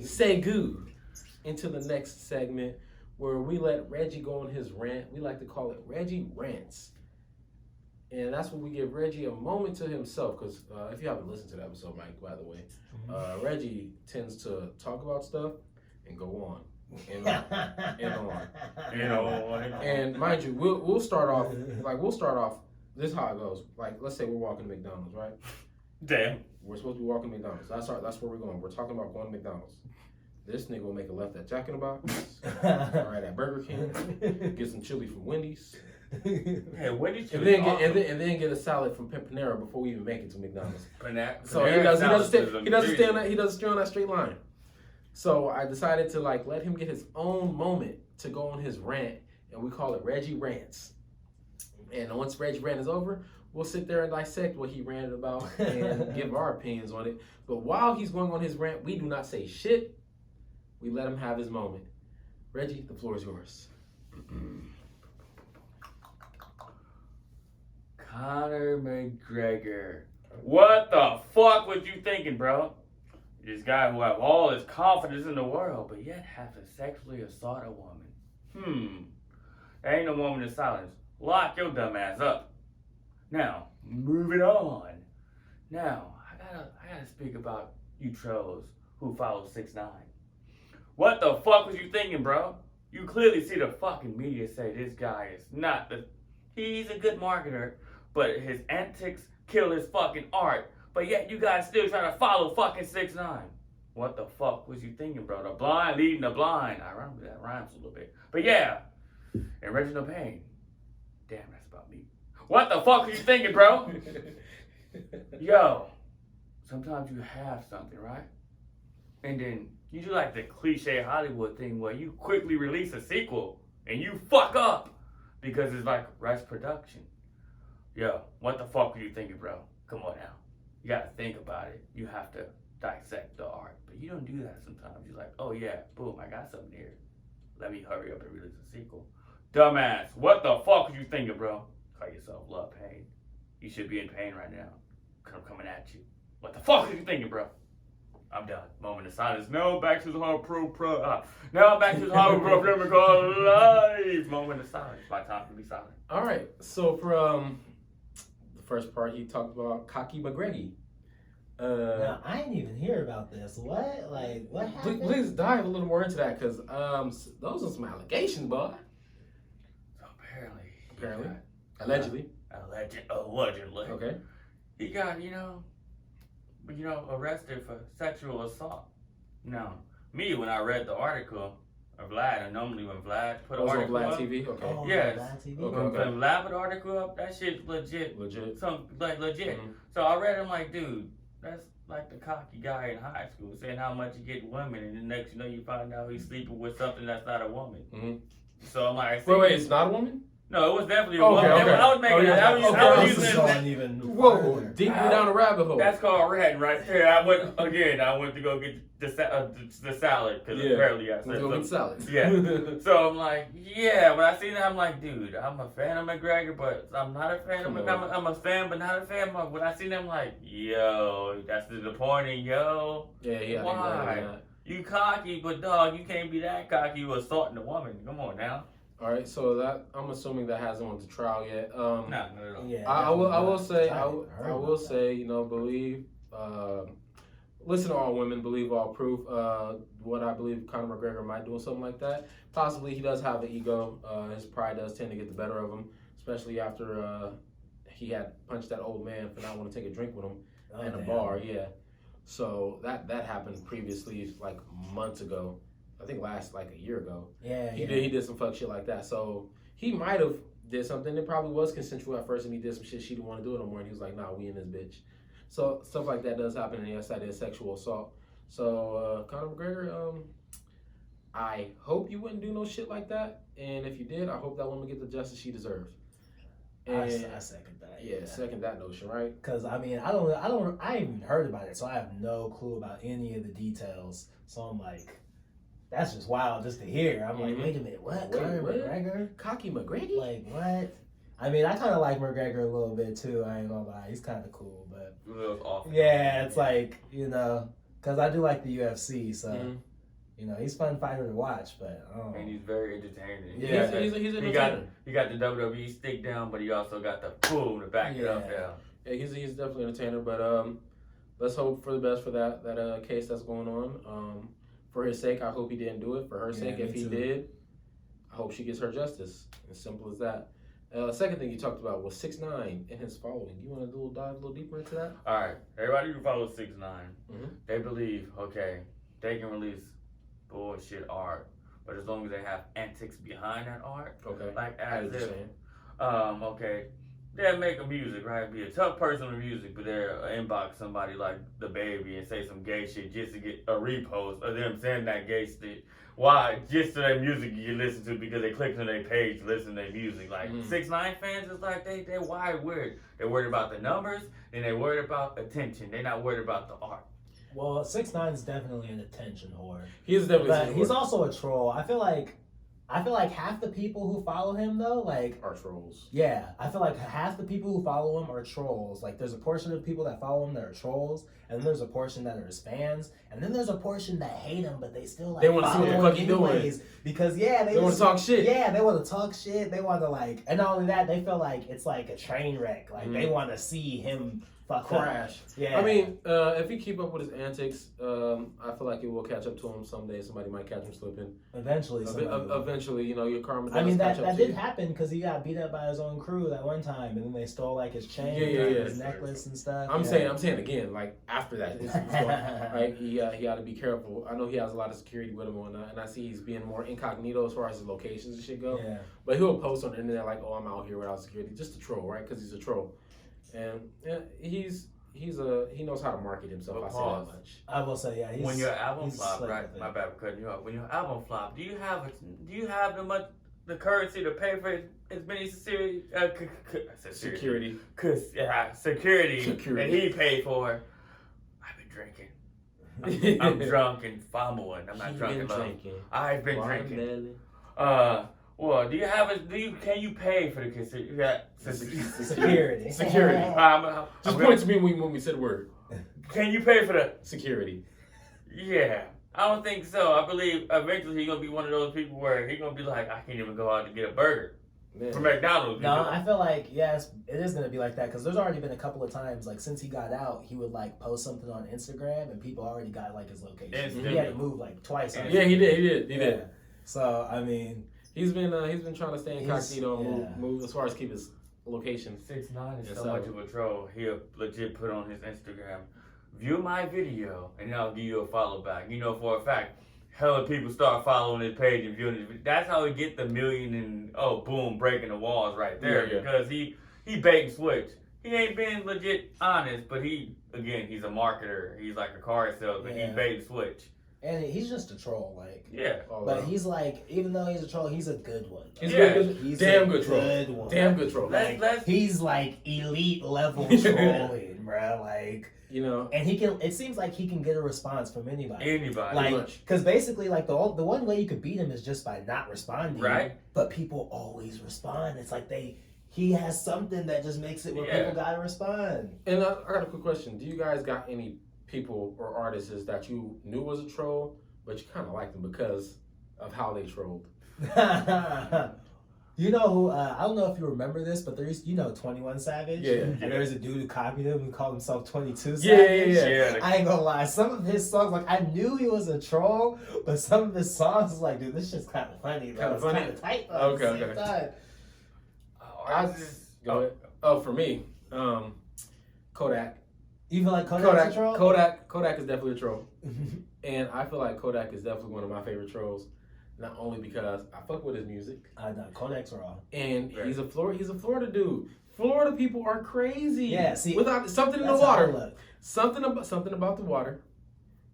segue into the next segment where we let Reggie go on his rant. We like to call it Reggie Rants. And that's when we give Reggie a moment to himself. Because if you haven't listened to the episode, Mike, by the way, Reggie tends to talk about stuff and go on and on and on. And mind you, we'll start off This is how it goes. Like, let's say we're walking to McDonald's, right? Damn. We're supposed to be walking to McDonald's. That's where we're going. We're talking about going to McDonald's. This nigga will make a left at Jack in the Box, all right at Burger King, get some chili from Wendy's, Hey, when did you? and then get a salad from Panera before we even make it to McDonald's. So he Panera doesn't stay salad on that. He doesn't stay on that straight line. So I decided to like let him get his own moment to go on his rant, and we call it Reggie Rants. And once Reggie rant is over, we'll sit there and dissect what he ranted about and give our opinions on it. But while he's going on his rant, we do not say shit. We let him have his moment. Reggie, the floor is yours. Conor McGregor. What the fuck was you thinking, bro? This guy who have all his confidence in the world, but yet have to sexually assault a woman. There ain't no moment of silence. Lock your dumb ass up. Now, moving on. Now, I gotta speak about you trolls who follow 6ix9ine. What the fuck was you thinking, bro? You clearly see the fucking media say this guy is not he's a good marketer, but his antics kill his fucking art. But yet you guys still try to follow fucking 6ix9ine. What the fuck was you thinking, bro? The blind leading the blind. I remember that rhymes a little bit. But yeah, and Reginald Payne. Damn, that's about me. What the fuck are you thinking, bro? Yo, sometimes you have something, right? And then you do like the cliche Hollywood thing where you quickly release a sequel and you fuck up because it's like rush production. Yo, what the fuck are you thinking, bro? Come on now. You gotta think about it. You have to dissect the art. But you don't do that sometimes. You're like, oh yeah, boom, I got something here. Let me hurry up and release a sequel. Dumbass, what the fuck are you thinking, bro? Call yourself Love Pain. You should be in pain right now. Coming at you. What the fuck are you thinking, bro? I'm done. Moment of silence. No, back to the hard pro. Now back to the hard pro live. Moment of silence. My time to be silent. All right. So for the first part, he talked about Cocky McGregor. Now, I didn't even hear about this. What? Like, what happened? Please dive a little more into that, because those are some allegations, boy. So apparently. Allegedly. Allegedly. Okay. He got, arrested for sexual assault. Now, me, when I read the article, Vlad. And normally when Vlad put Oh, an it's on article Vlad up, TV? Okay. Oh, Yes. Vlad TV. Okay. when Vlad put an article up, that shit legit. Legit. Some like legit. Mhm. So I read him like, dude, that's like the cocky guy in high school saying how much he get women, and the next you know you find out he's sleeping with something that's not a woman. Mhm. So I'm like, Wait, it's not a woman? no, it was definitely a Okay, woman. okay. I was making Oh, yeah. it. I was Okay. using This is it. going even Whoa, further. deep down the rabbit hole. That's called ratting right there. I went to go get the salad because Yeah. apparently I said Let's go something. get salad. Yeah. So I'm like, yeah. When I seen that, I'm like, dude, I'm a fan of McGregor, but I'm not a fan of Come McGregor. on. I'm a fan, but not a fan. But when I seen him, I'm like, yo, that's disappointing, yo. Yeah, yeah. Why? You cocky, but dog, you can't be that cocky. You assaulting a woman. Come on now. All right, so that I'm assuming that hasn't went to trial yet. No, not at all. Yeah, I will say, I I will say, you know, believe, listen to all women, believe all proof. What I believe Conor McGregor might do something like that. Possibly he does have an ego. His pride does tend to get the better of him, especially after he had punched that old man for not wanting to take a drink with him in a bar. Yeah. So that happened previously, like months ago. I think like a year ago. Yeah, He did some fuck shit like that. So he might have did something. It probably was consensual at first, and he did some shit she didn't want to do it no more. And he was like, "Nah, we in this bitch." So stuff like that does happen, and yes, that is sexual assault. So Conor McGregor, I hope you wouldn't do no shit like that. And if you did, I hope that woman get the justice she deserves. And I second that. yeah, second that notion, right? Because I mean, I ain't even heard about it, so I have no clue about any of the details. So I'm like, that's just wild just to hear. I'm like, wait a minute, what? Wait, Conor what? McGregor? Cocky McGregor? Like, what? I mean, I kind of like McGregor a little bit too. I ain't gonna lie, he's kind of cool, but It was awful. yeah, it's like, you know, because I do like the UFC, so Mhm. you know, he's a fun fighter to watch. But And he's very entertaining. Yeah. He's an He entertainer. got the WWE stick down, but he also got the boom to back it up Yeah. down. Yeah, he's definitely an entertainer, but let's hope for the best for that case that's going on. For his sake, I hope he didn't do it. For her Yeah, sake, me if he too. did, I hope she gets her justice. As simple as that. Second thing you talked about was 6ix9ine and his following. You want to dive a little deeper into that? All right, everybody who follows 6ix9ine, Mhm. they believe they can release bullshit art, but as long as they have antics behind that art, Okay. like I as if understand. they'll make a music, right? Be a tough person with music, but they'll inbox somebody like the baby and say some gay shit just to get a repost of them saying that gay shit. Why? Just to their music you listen to because they clicked on their page to listen to their music. Like 6ix9ine fans is like they're wired weird. They're worried about the numbers and they're worried about attention. They're not worried about the art. well, 6ix9ine is definitely an attention whore, He's definitely but he's also a troll. I feel like half the people who follow him though, like. our trolls. Yeah, I feel like half the people who follow him are trolls. Like, there's a portion of people that follow him that are trolls, and then there's a portion that are his fans, and then there's a portion that hate him, but they still like They wanna see what the follow fuck him he doing. anyways. Because they want to just- talk shit. Yeah, they want to talk shit. They want to like, and not only that, they feel like it's like a train wreck. Like they want to see him fuck Crash. Up. Yeah, I mean, if he keep up with his antics, I feel like it will catch up to him someday. Somebody might catch him slipping. eventually, somebody will. Eventually, your karma does I mean catch that up to did you. happen because he got beat up by his own crew that one time, and then they stole like his chain, Yeah, and his necklace and stuff. I'm Yeah. saying again, like after that, right? He got to be careful. I know he has a lot of security with him on, and I see he's being more incognito as far as his locations and shit go. Yeah. But he'll post on the internet like, "Oh, I'm out here without security," just to troll, right? Because he's a troll, and yeah, he knows how to market himself. I say that much. I will say, yeah. When your album he's flop, slick right? with it. My bad for cutting you off. When your album flop, do you have the currency to pay for as many security, Security. security, Security. and he paid for? I've been drinking. I'm drunk and fumbling. I'm not He drunk been and love. drinking. I've been drinking. Watermelon. Well, can you pay for the Security. Security. I'm Just gonna- point to me when we said word. Can you pay for the? Security. Yeah, I don't think so. I believe eventually he's gonna be one of those people where he's gonna be like, I can't even go out to get a burger Man. from McDonald's. No, I feel like yes, it is gonna be like that because there's already been a couple of times like since he got out, he would like post something on Instagram and people already got like his location. Instantly. He had to move like twice. Yeah, he did. He did. So I mean, He's been trying to stay incognito and yeah. move as far as keep his location. 6ix9ine is Yes, so sir. much of a troll. He'll legit put on his Instagram, view my video, and then I'll give you a follow back. You know for a fact, hella people start following his page and viewing it. That's how he get the million and boom, breaking the walls right there because he bait and switch. He ain't been legit honest, but he's a marketer. He's like a car salesman. He bait and switch. And he's just a troll, like. Yeah. But he's like, even though he's a troll, he's a good one. He's He's damn a good troll. one. Damn good troll. He's like elite level trolling, bro. Like, you know, and he can. It seems like he can get a response from anybody. Anybody. Like, because basically, like the one way you could beat him is just by not responding. Right. But people always respond. It's like he has something that just makes it where people gotta respond. And I got a quick question. Do you guys got any people or artists that you knew was a troll, but you kind of liked them because of how they trolled? You know who? I don't know if you remember this, but there's 21 Savage. Yeah. And there's a dude who copied him who called himself 22 Savage. Yeah. I ain't gonna lie. Some of his songs, like I knew he was a troll, but some of his songs was like, dude, this shit's kind of funny. Kind of funny. Kind of tight though. Okay. Go ahead. Oh, for me, Kodak. You feel like Kodak's a troll? Kodak is definitely a troll. And I feel like Kodak is definitely one of my favorite trolls. Not only because I fuck with his music. No, Kodak's raw. And he's a Florida dude. Florida people are crazy. Yeah, see, without something in the water. Something about the water.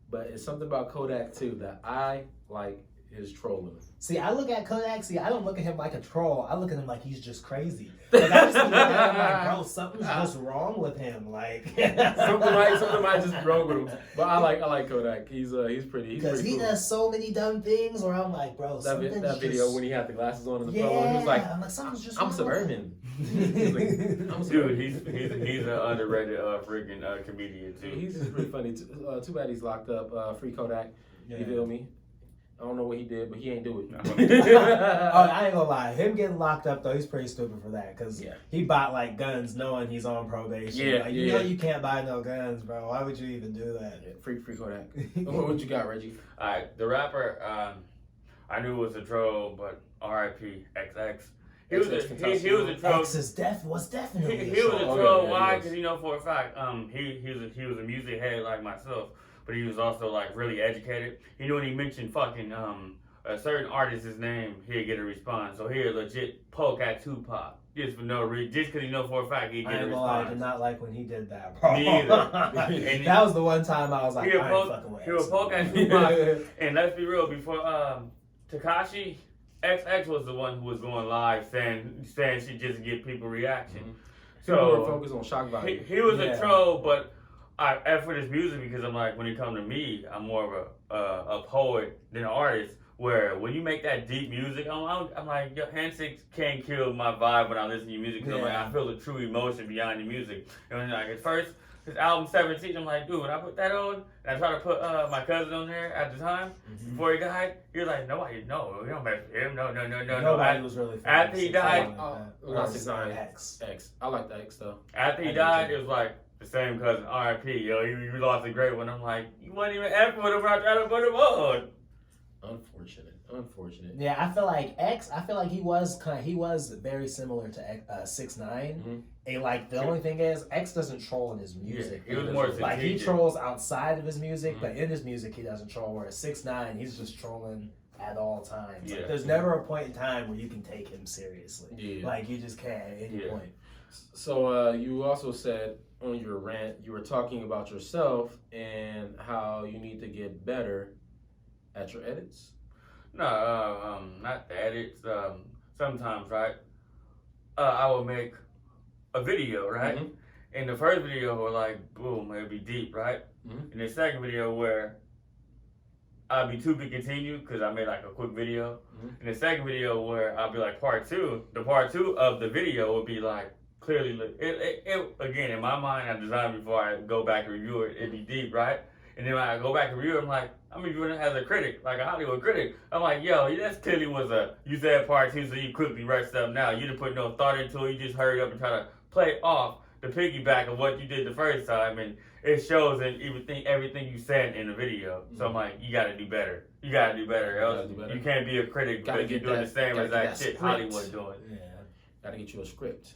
But it's something about Kodak too that I like his trolling. See, I look at Kodak. I don't look at him like a troll. I look at him like he's just crazy. Like I just look at him like, bro, something's just wrong with him. Like something might just be wrong with him. But I like Kodak. He's pretty. Because he does so many dumb things where I'm like, bro, that video when he had the glasses on in the photo, he was like, I'm like, something's just I'm suburban. Dude, he's an underrated freaking comedian too. He's pretty funny. Too bad he's locked up. Free Kodak. You feel me? I don't know what he did, but he ain't do it. I ain't gonna lie. Him getting locked up, though, he's pretty stupid for that. Because he bought, like, guns knowing he's on probation. You know you can't buy no guns, bro. Why would you even do that? Yeah, free Kodak. What you got, Reggie? All right, the rapper, I knew was a troll, but R.I.P. XX. He was a troll. X was definitely He was a troll. Why? Because, for a fact, he was a music head like myself. But he was also like really educated. When he mentioned fucking a certain artist's name, he'd get a response. So he'd legit poke at Tupac just for no reason, just because he know for a fact he'd get a response. I did not like when he did that, bro. Me either. That was the one time I was like, I ain't fucking with. He would poke at Tupac. And let's be real, before Tekashi, XX was the one who was going live saying shit just to get people reaction. Mm-hmm. So people were focused on shock value. He was a troll, but I effort his music because I'm like, when it comes to me, I'm more of a poet than an artist. Where when you make that deep music, I'm like, your handshakes can't kill my vibe when I listen to your music. Because I'm like, I feel the true emotion behind the music. And like at first, his album 17, I'm like, dude, when I put that on, and I try to put my cousin on there at the time before he died, you're like, nobody, no, we don't mess with him, no. Nobody was really. After he died, X. I like the X though. After he died, it was like. The same cousin, R.I.P. Yo, he lost a great one. I'm like, you wasn't even effing with him when I tried to put him on. Unfortunate. Yeah, I feel like X. I feel like he was very similar to 6ix9ine. And like the only thing is, X doesn't troll in his music. He was more like he trolls outside of his music, but in his music he doesn't troll. Whereas 6ix9ine, he's just trolling at all times. Like, there's never a point in time where you can take him seriously. Yeah. Like you just can't at any point. So you also said on your rant, you were talking about yourself and how you need to get better at your edits. No, not the edits. Sometimes, right? I will make a video, right? In the first video, we're like, boom, it'll be deep, right? In the second video, where I'll be to be continued because I made like a quick video. In the second video, where I'll be like part two, the part two of the video will be like. Clearly, it again, in my mind, I designed before I go back and review it, it'd be deep, right? And then when I go back and review it, I'm like, I'm reviewing it as a critic, like a Hollywood critic. I'm like, yo, that clearly was you said part two, so you quickly rushed stuff now. You didn't put no thought into it, you just hurried up and try to play off the piggyback of what you did the first time, and it shows in everything you said in the video. So I'm like, you gotta do better. You gotta do better, else you can't be a critic because you're doing the same exact shit Hollywood doing. Yeah, gotta get you a script.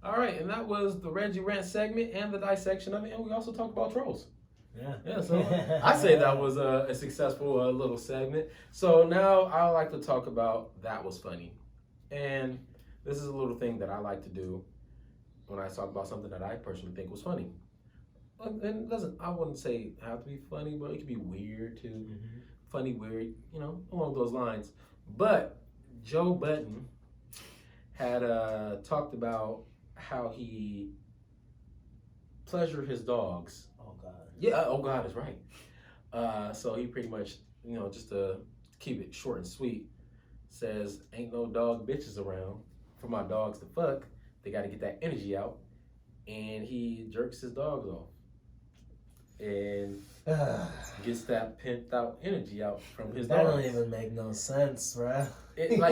All right, and that was the Reggie Rant segment and the dissection of it, and we also talked about trolls. Yeah, so I say that was a successful little segment. So now I like to talk about that was funny. And this is a little thing that I like to do when I talk about something that I personally think was funny. And it doesn't, I wouldn't say have to be funny, but it could be weird too. Mm-hmm. Funny, weird, along those lines. But Joe Budden had talked about how he pleasured his dogs. Oh God. Yeah, oh God is right. So he pretty much, just to keep it short and sweet, says, ain't no dog bitches around for my dogs to fuck. They got to get that energy out. And he jerks his dogs off. And gets that pent out energy out from his That dogs. don't even make no sense, bruh. He's not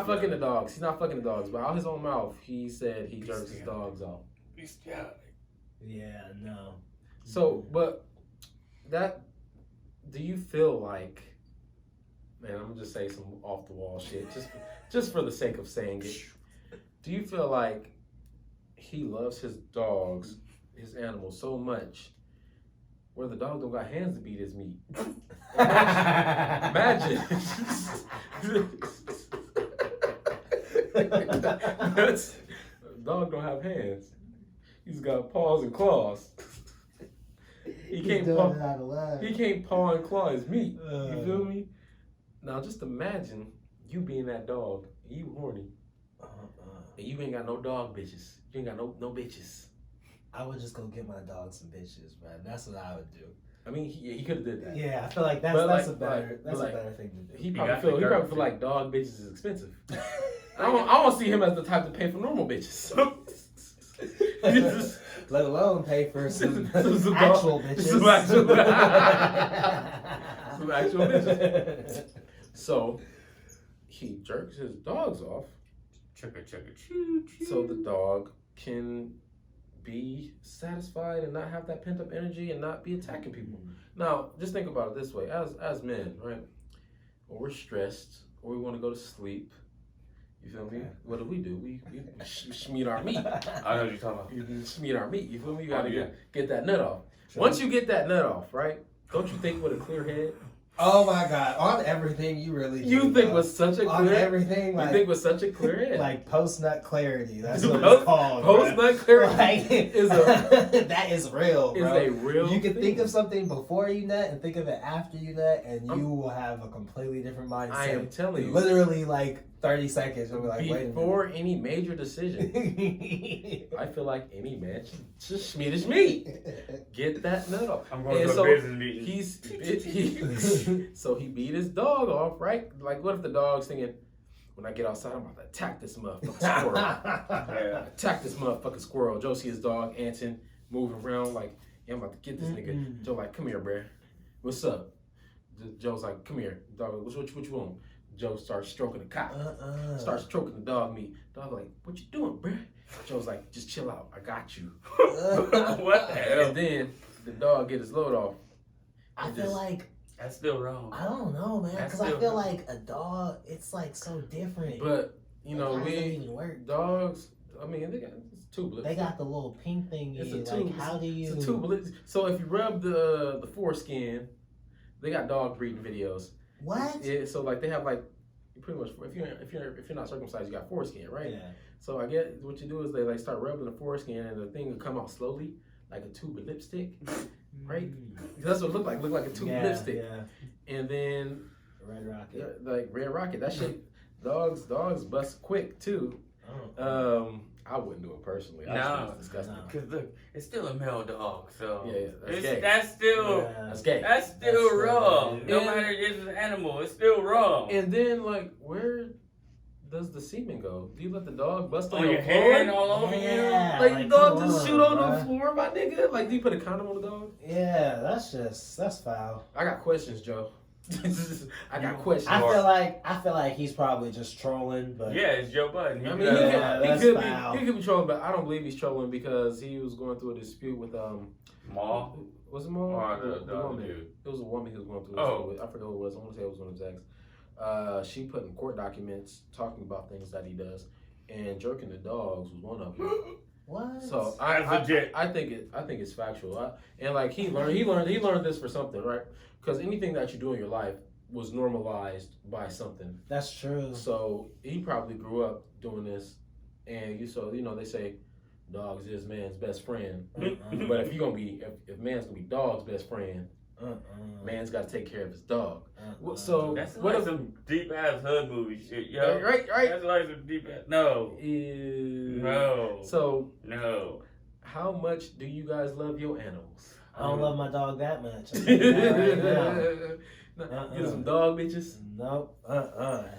fucking the dogs. He's not fucking the dogs. But out his own mouth, he said he jerks his dogs off. Yeah, no. So, but do you feel like, man, I'm gonna just say some off the wall shit, just for the sake of saying it. Do you feel like he loves his dogs, his animals so much, where the dog don't got hands to beat his meat? Imagine. Dog don't have hands. He's got paws and claws. He can't paw and claw his meat. You feel me? Now just imagine you being that dog, and you horny, and you ain't got no dog bitches. You ain't got no bitches. I would just go get my dog some bitches, man. That's what I would do. I mean, he could have did that. Yeah, I feel like that's a better thing to do. He probably feel like dog bitches is expensive. I don't see him as the type to pay for normal bitches. Let alone pay for some some actual bitches. Some actual bitches. So he jerks his dogs off. Chugga chugga choo choo. So the dog can be satisfied and not have that pent up energy and not be attacking people. Now, just think about it this way: as men, right? When we're stressed or we want to go to sleep, you feel me? What do? We schmeat our meat. I know what you're talking about. You schmeat our meat. You feel me? You gotta yeah. get that nut off. True. Once you get that nut off, right? Don't you think with a clear head? Oh my God! On everything, you really do. You think with such a on clear everything, like, you think with such a clear head. like post nut clarity. That's what it's called. Post nut clarity Like, is that is real, bro. a real. You can thing. think of something before you nut and think of it after you nut, and you will have a completely different mindset. I am telling you. Literally, like 30 seconds, you'll be like, wait a Before any major decision, minute. I feel like any man should schmeat his meat. Get that nut off. I'm going And to a business meeting. So he beat his dog off, right? Like, what if the dog's thinking, when I get outside, I'm about to attack this motherfucking squirrel. Yeah. Attack this motherfucking squirrel. Joe see his dog, Anton, moving around like, yeah, I'm about to get this nigga. Joe like, come here, bruh. What's up? Joe's like, come here. Dog, what you want? Joe starts stroking the cop. Starts stroking the dog meat. Dog like, what you doing, bruh? Joe's like, just chill out. I got you. What the hell? And then the dog get his load off. I feel like, That's still wrong. I don't know, man, That's because I still feel wrong. like a dog, it's like so different. But, How does that even work? dogs, I mean, they got it's two blips. They got the little pink thingy. It's a like, two. how do you? It's a two blips. So if you rub the foreskin, they got dog breeding videos. What? Yeah, so like they have like pretty much if you're not circumcised, you got foreskin, right? Yeah. So I get what you do is they like start rubbing the foreskin and the thing will come out slowly like a tube of lipstick, right? That's what it look like a tube of lipstick. Yeah. And then Red Rocket. like Red Rocket, that shit. Dogs bust quick too. Oh. I wouldn't do it personally. I No. just think it's disgusting. No. Cause look, it's still a male dog, so Yeah, that's it's, gay. that's still That's gay. that's still That's still wrong. gay. No And- matter if it's an animal, it's still wrong. And then like where does the semen go? Do you let the dog bust on On your your hand, floor? all over you. Yeah. Like the dog come just on, shoot on the bruh. floor, my nigga? Like do you put a condom on the dog? Yeah, that's foul. I got questions, Joe. I got questions. I feel like he's probably just trolling, but Yeah, it's Joe Budden. I He mean, does- that's he foul. could be trolling, but I don't believe he's trolling because he was going through a dispute with Maul. Was it Maul? Or the other woman. dude. It was a woman he was going through a Oh. dispute with. I forget who it was. I want to say it was one of his ex. She put in court documents talking about things that he does, and jerking the dogs was one of them. What? So That's legit. I think it's factual. And like he learned this for something, right? Because anything that you do in your life was normalized by something. That's true. So he probably grew up doing this, and they say, dogs is man's best friend. But if man's gonna be dog's best friend, man's got to take care of his dog. So That's what like if some deep ass hood movie shit, yo. right? That's like some deep ass. No. No. So No. how much do you guys love your animals? I don't love my dog that much. I'll tell you that right now. Get some dog bitches. Nope.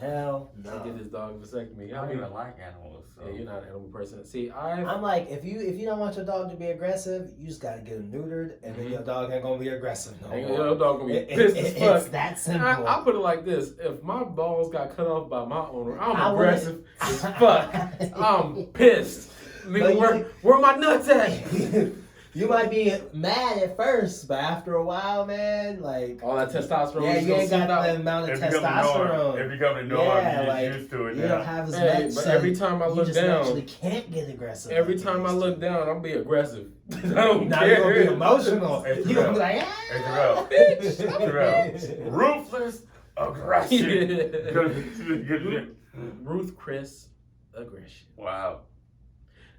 Hell no. Get this dog a vasectomy. I don't even like animals. So. Yeah, you're not an animal person. See, I'm like, if you don't want your dog to be aggressive, you just gotta get him neutered, and then your dog ain't gonna be aggressive no more. Your dog gonna be pissed as fuck. It's that simple. I put it like this: if my balls got cut off by my owner, I'm aggressive as fuck. I'm pissed. Nigga, where my nuts at? You might be mad at first, but after a while, man, like all that testosterone. Yeah, you ain't got the amount of testosterone. It becomes a norm. Yeah, You like, get used to it. You now. don't have as much. But every time I look you down, actually can't get aggressive. Every like time I look down, I'm be aggressive. I don't now care. you're gonna be emotional. It's You're gonna be real. like, It's real. Ruthless aggression. Ruth Chris aggression. Wow.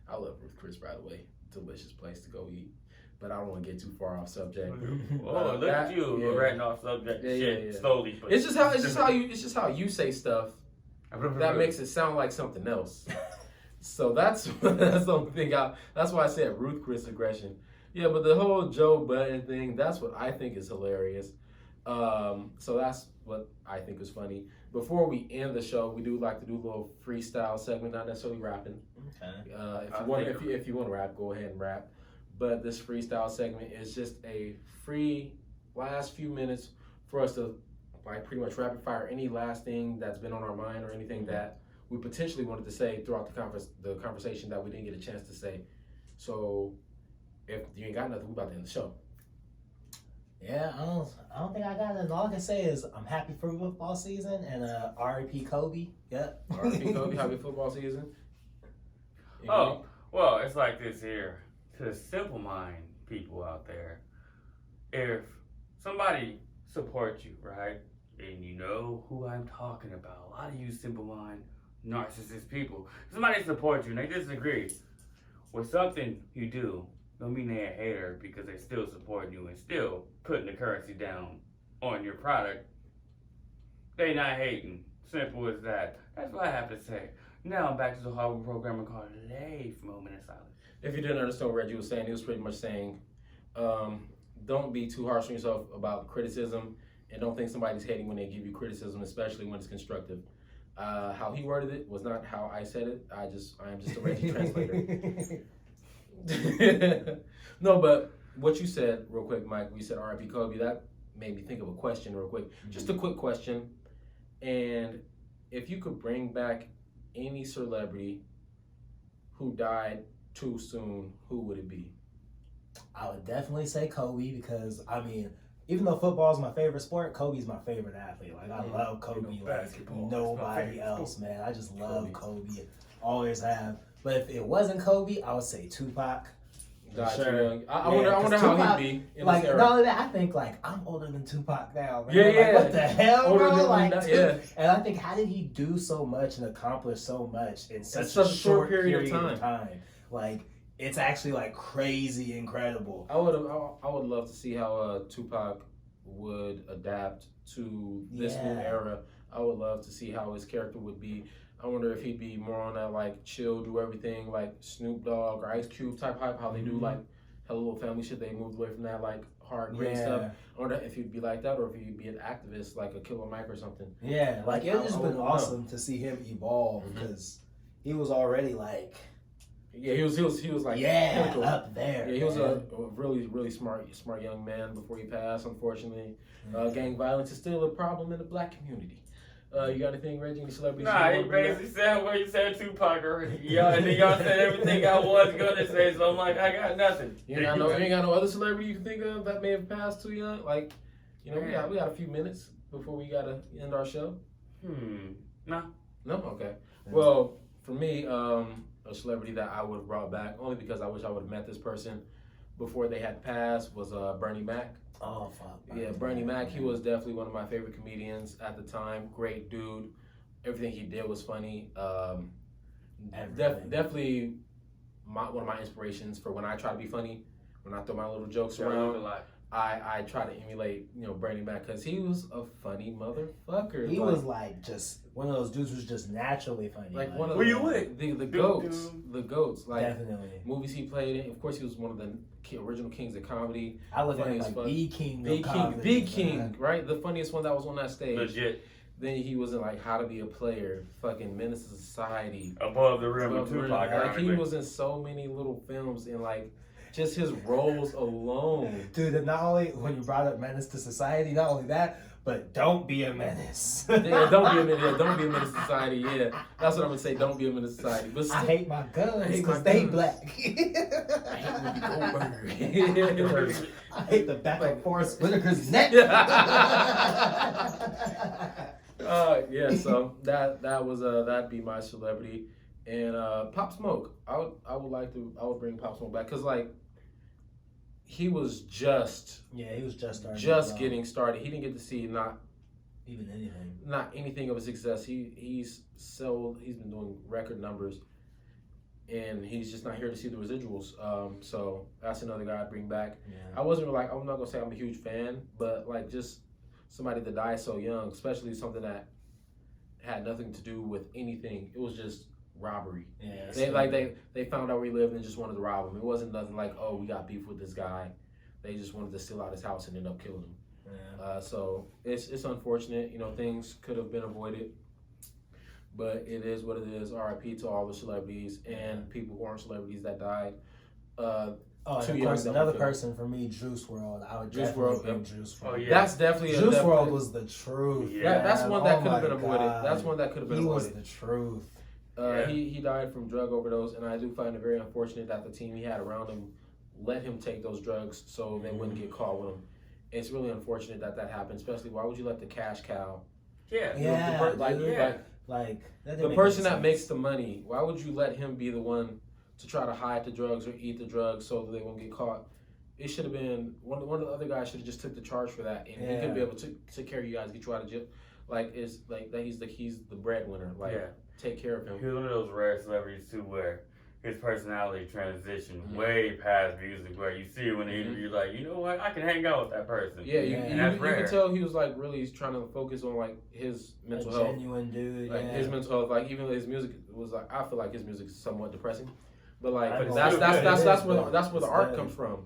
I love Ruth Chris, by the way. Delicious place to go eat. But I don't want to get too far off subject. Oh, look at you ratting off subject shit slowly. But It's just how you say stuff that makes it sound like something else. So that's the only thing. That's why I said Ruth Chris aggression. Yeah, but the whole Joe Budden thing, that's what I think is hilarious. So that's what I think is funny. Before we end the show, we do like to do a little freestyle segment, not necessarily rapping. okay. If you want to rap, go ahead and rap. But this freestyle segment is just a free last few minutes for us to like pretty much rapid fire any last thing that's been on our mind or anything that we potentially wanted to say throughout the conversation that we didn't get a chance to say. So if you ain't got nothing, we about to end the show. Yeah, I don't think I got nothing. All I can say is I'm happy for football season and R.I.P. Kobe. Yep. R.I.P. Kobe, happy football season. Oh, well, it's like this here. To the simple mind people out there, if somebody supports you, right, and you know who I'm talking about, a lot of you simple mind, narcissist people, somebody supports you and they disagree with something you do, don't mean they're a hater because they still supporting you and still putting the currency down on your product. They not hating. Simple as that. That's what I have to say. Now I'm back to the horrible programming called Life Moment of Silence. If you didn't understand what Reggie was saying, he was pretty much saying, don't be too harsh on yourself about criticism, and don't think somebody's hating when they give you criticism, especially when it's constructive. How he worded it was not how I said it. I am just a Reggie translator. No, but what you said real quick, Mike, we said R.I.P. Kobe, that made me think of a question real quick. Just a quick question. And if you could bring back any celebrity who died too soon, who would it be? I would definitely say Kobe because, I mean, even though football is my favorite sport, Kobe's my favorite athlete. Like, I love Kobe like nobody else, man. I just love Kobe. Always have. But if it wasn't Kobe, I would say Tupac. Sure. I wonder how Tupac, he'd be in like, this era. not only that, I think, like, I'm older than Tupac now, man. Yeah, Like, yeah. what the hell, Older bro? than Like, yeah. And I think, how did he do so much and accomplish so much in such such a short period of time? Like, it's actually, like, crazy incredible. I would love to see how Tupac would adapt to this new era. I would love to see how his character would be. I wonder if he'd be more on that like chill, do everything like Snoop Dogg or Ice Cube type hype, how they do like Hello Little Family shit. They moved away from that like hard gritty stuff. I wonder if he'd be like that or if he'd be an activist like a Killer Mike or something. Yeah, like it would just been awesome to see him evolve because he was already like he was like up there. Yeah, he was a really smart young man before he passed. Unfortunately, gang violence is still a problem in the black community. You got anything, Reggie? Any celebrities? Nah, he basically said what you said Tupac already. And then y'all said everything I was gonna say, so I'm like, I got nothing. You ain't got no other celebrity you can think of that may have passed too young? Like, you know, we got a few minutes before we gotta end our show. No. No? Okay. Well, for me, a a celebrity that I would have brought back only because I wish I would have met this person before they had passed was Bernie Mac. Oh fuck. Yeah, Bernie Mac. He was definitely one of my favorite comedians at the time. Great dude. Everything he did was funny. Definitely one of my inspirations for when I try to be funny. When I throw my little jokes around, I try to emulate, Bernie Mac because he was a funny motherfucker. He was like just one of those dudes who's just naturally funny. Like one of Who you with? The goats. The goats. Like definitely. movies he played in. Of course, he was one of the original kings of comedy. I look at him Funny as like fuck. the king. The king, right? The funniest one that was on that stage. Legit. Then he was in like How to Be a Player, fucking Menace to Society, Above the Rim Above with the Rim. Tupac. Like he was in so many little films and like just his roles alone. Dude, and not only when you brought up Menace to Society, not only that, but don't be a menace. Yeah, don't be a menace. Yeah, don't be a menace to society. Yeah, that's what I'm gonna say. Don't be a menace to society. But I hate my guns hate because my they guns. black. I hate Whoopi Goldberg. I hate the back of Forrest Whitaker's neck. Yeah. So that was that'd be my celebrity, and Pop Smoke. I would bring Pop Smoke back because like he was just he was just starting. getting started. He didn't get to see not anything of his success. He's been doing record numbers, and he's just not here to see the residuals. So that's another guy I'd bring back. Yeah. I wasn't like I'm not gonna say I'm a huge fan, but like just somebody that died so young, especially something that had nothing to do with anything. It was just robbery. Yeah. They found out where he lived and just wanted to rob him. It wasn't nothing like, oh, we got beef with this guy. They just wanted to steal out his house and end up killing him. Yeah. So it's unfortunate. Things could have been avoided, but it is what it is. R.I.P. to all the celebrities and people who aren't celebrities that died. And of course, another person for me, Juice WRLD. I would definitely bring Juice WRLD. Oh, yeah. That's definitely Juice WRLD was the truth. Yeah. That's one that could have been my avoided. God. That's one that could have been He avoided. was the truth. He died from drug overdose, and I do find it very unfortunate that the team he had around him let him take those drugs so they wouldn't get caught with him. It's really unfortunate that happened. Especially, why would you let the cash cow? Yeah. Yeah, The person that makes the money. Why would you let him be the one to try to hide the drugs or eat the drugs so that they won't get caught? It should have been one of the other guys should have just took the charge for that, and he could be able to take care of you guys, get you out of jail. Like it's like that he's the breadwinner. Like take care of him. He was one of those rare celebrities too, where his personality transitioned way past music, where you see it when you're like, you know what, I can hang out with that person. Yeah, you that's rare. can tell he was like really trying to focus on like his mental health. Genuine dude. Like his mental health, like even though his music was like, I feel like his music is somewhat depressing, but like that's where the art comes from.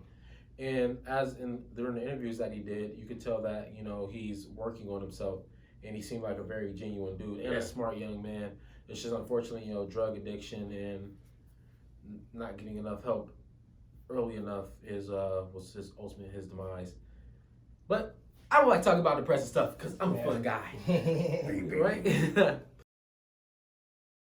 And during the interviews that he did, you could tell that he's working on himself, and he seemed like a very genuine dude and a smart young man. It's just unfortunately drug addiction and not getting enough help early enough was his demise. But I don't like talking about depressing stuff because I'm a fun guy, right?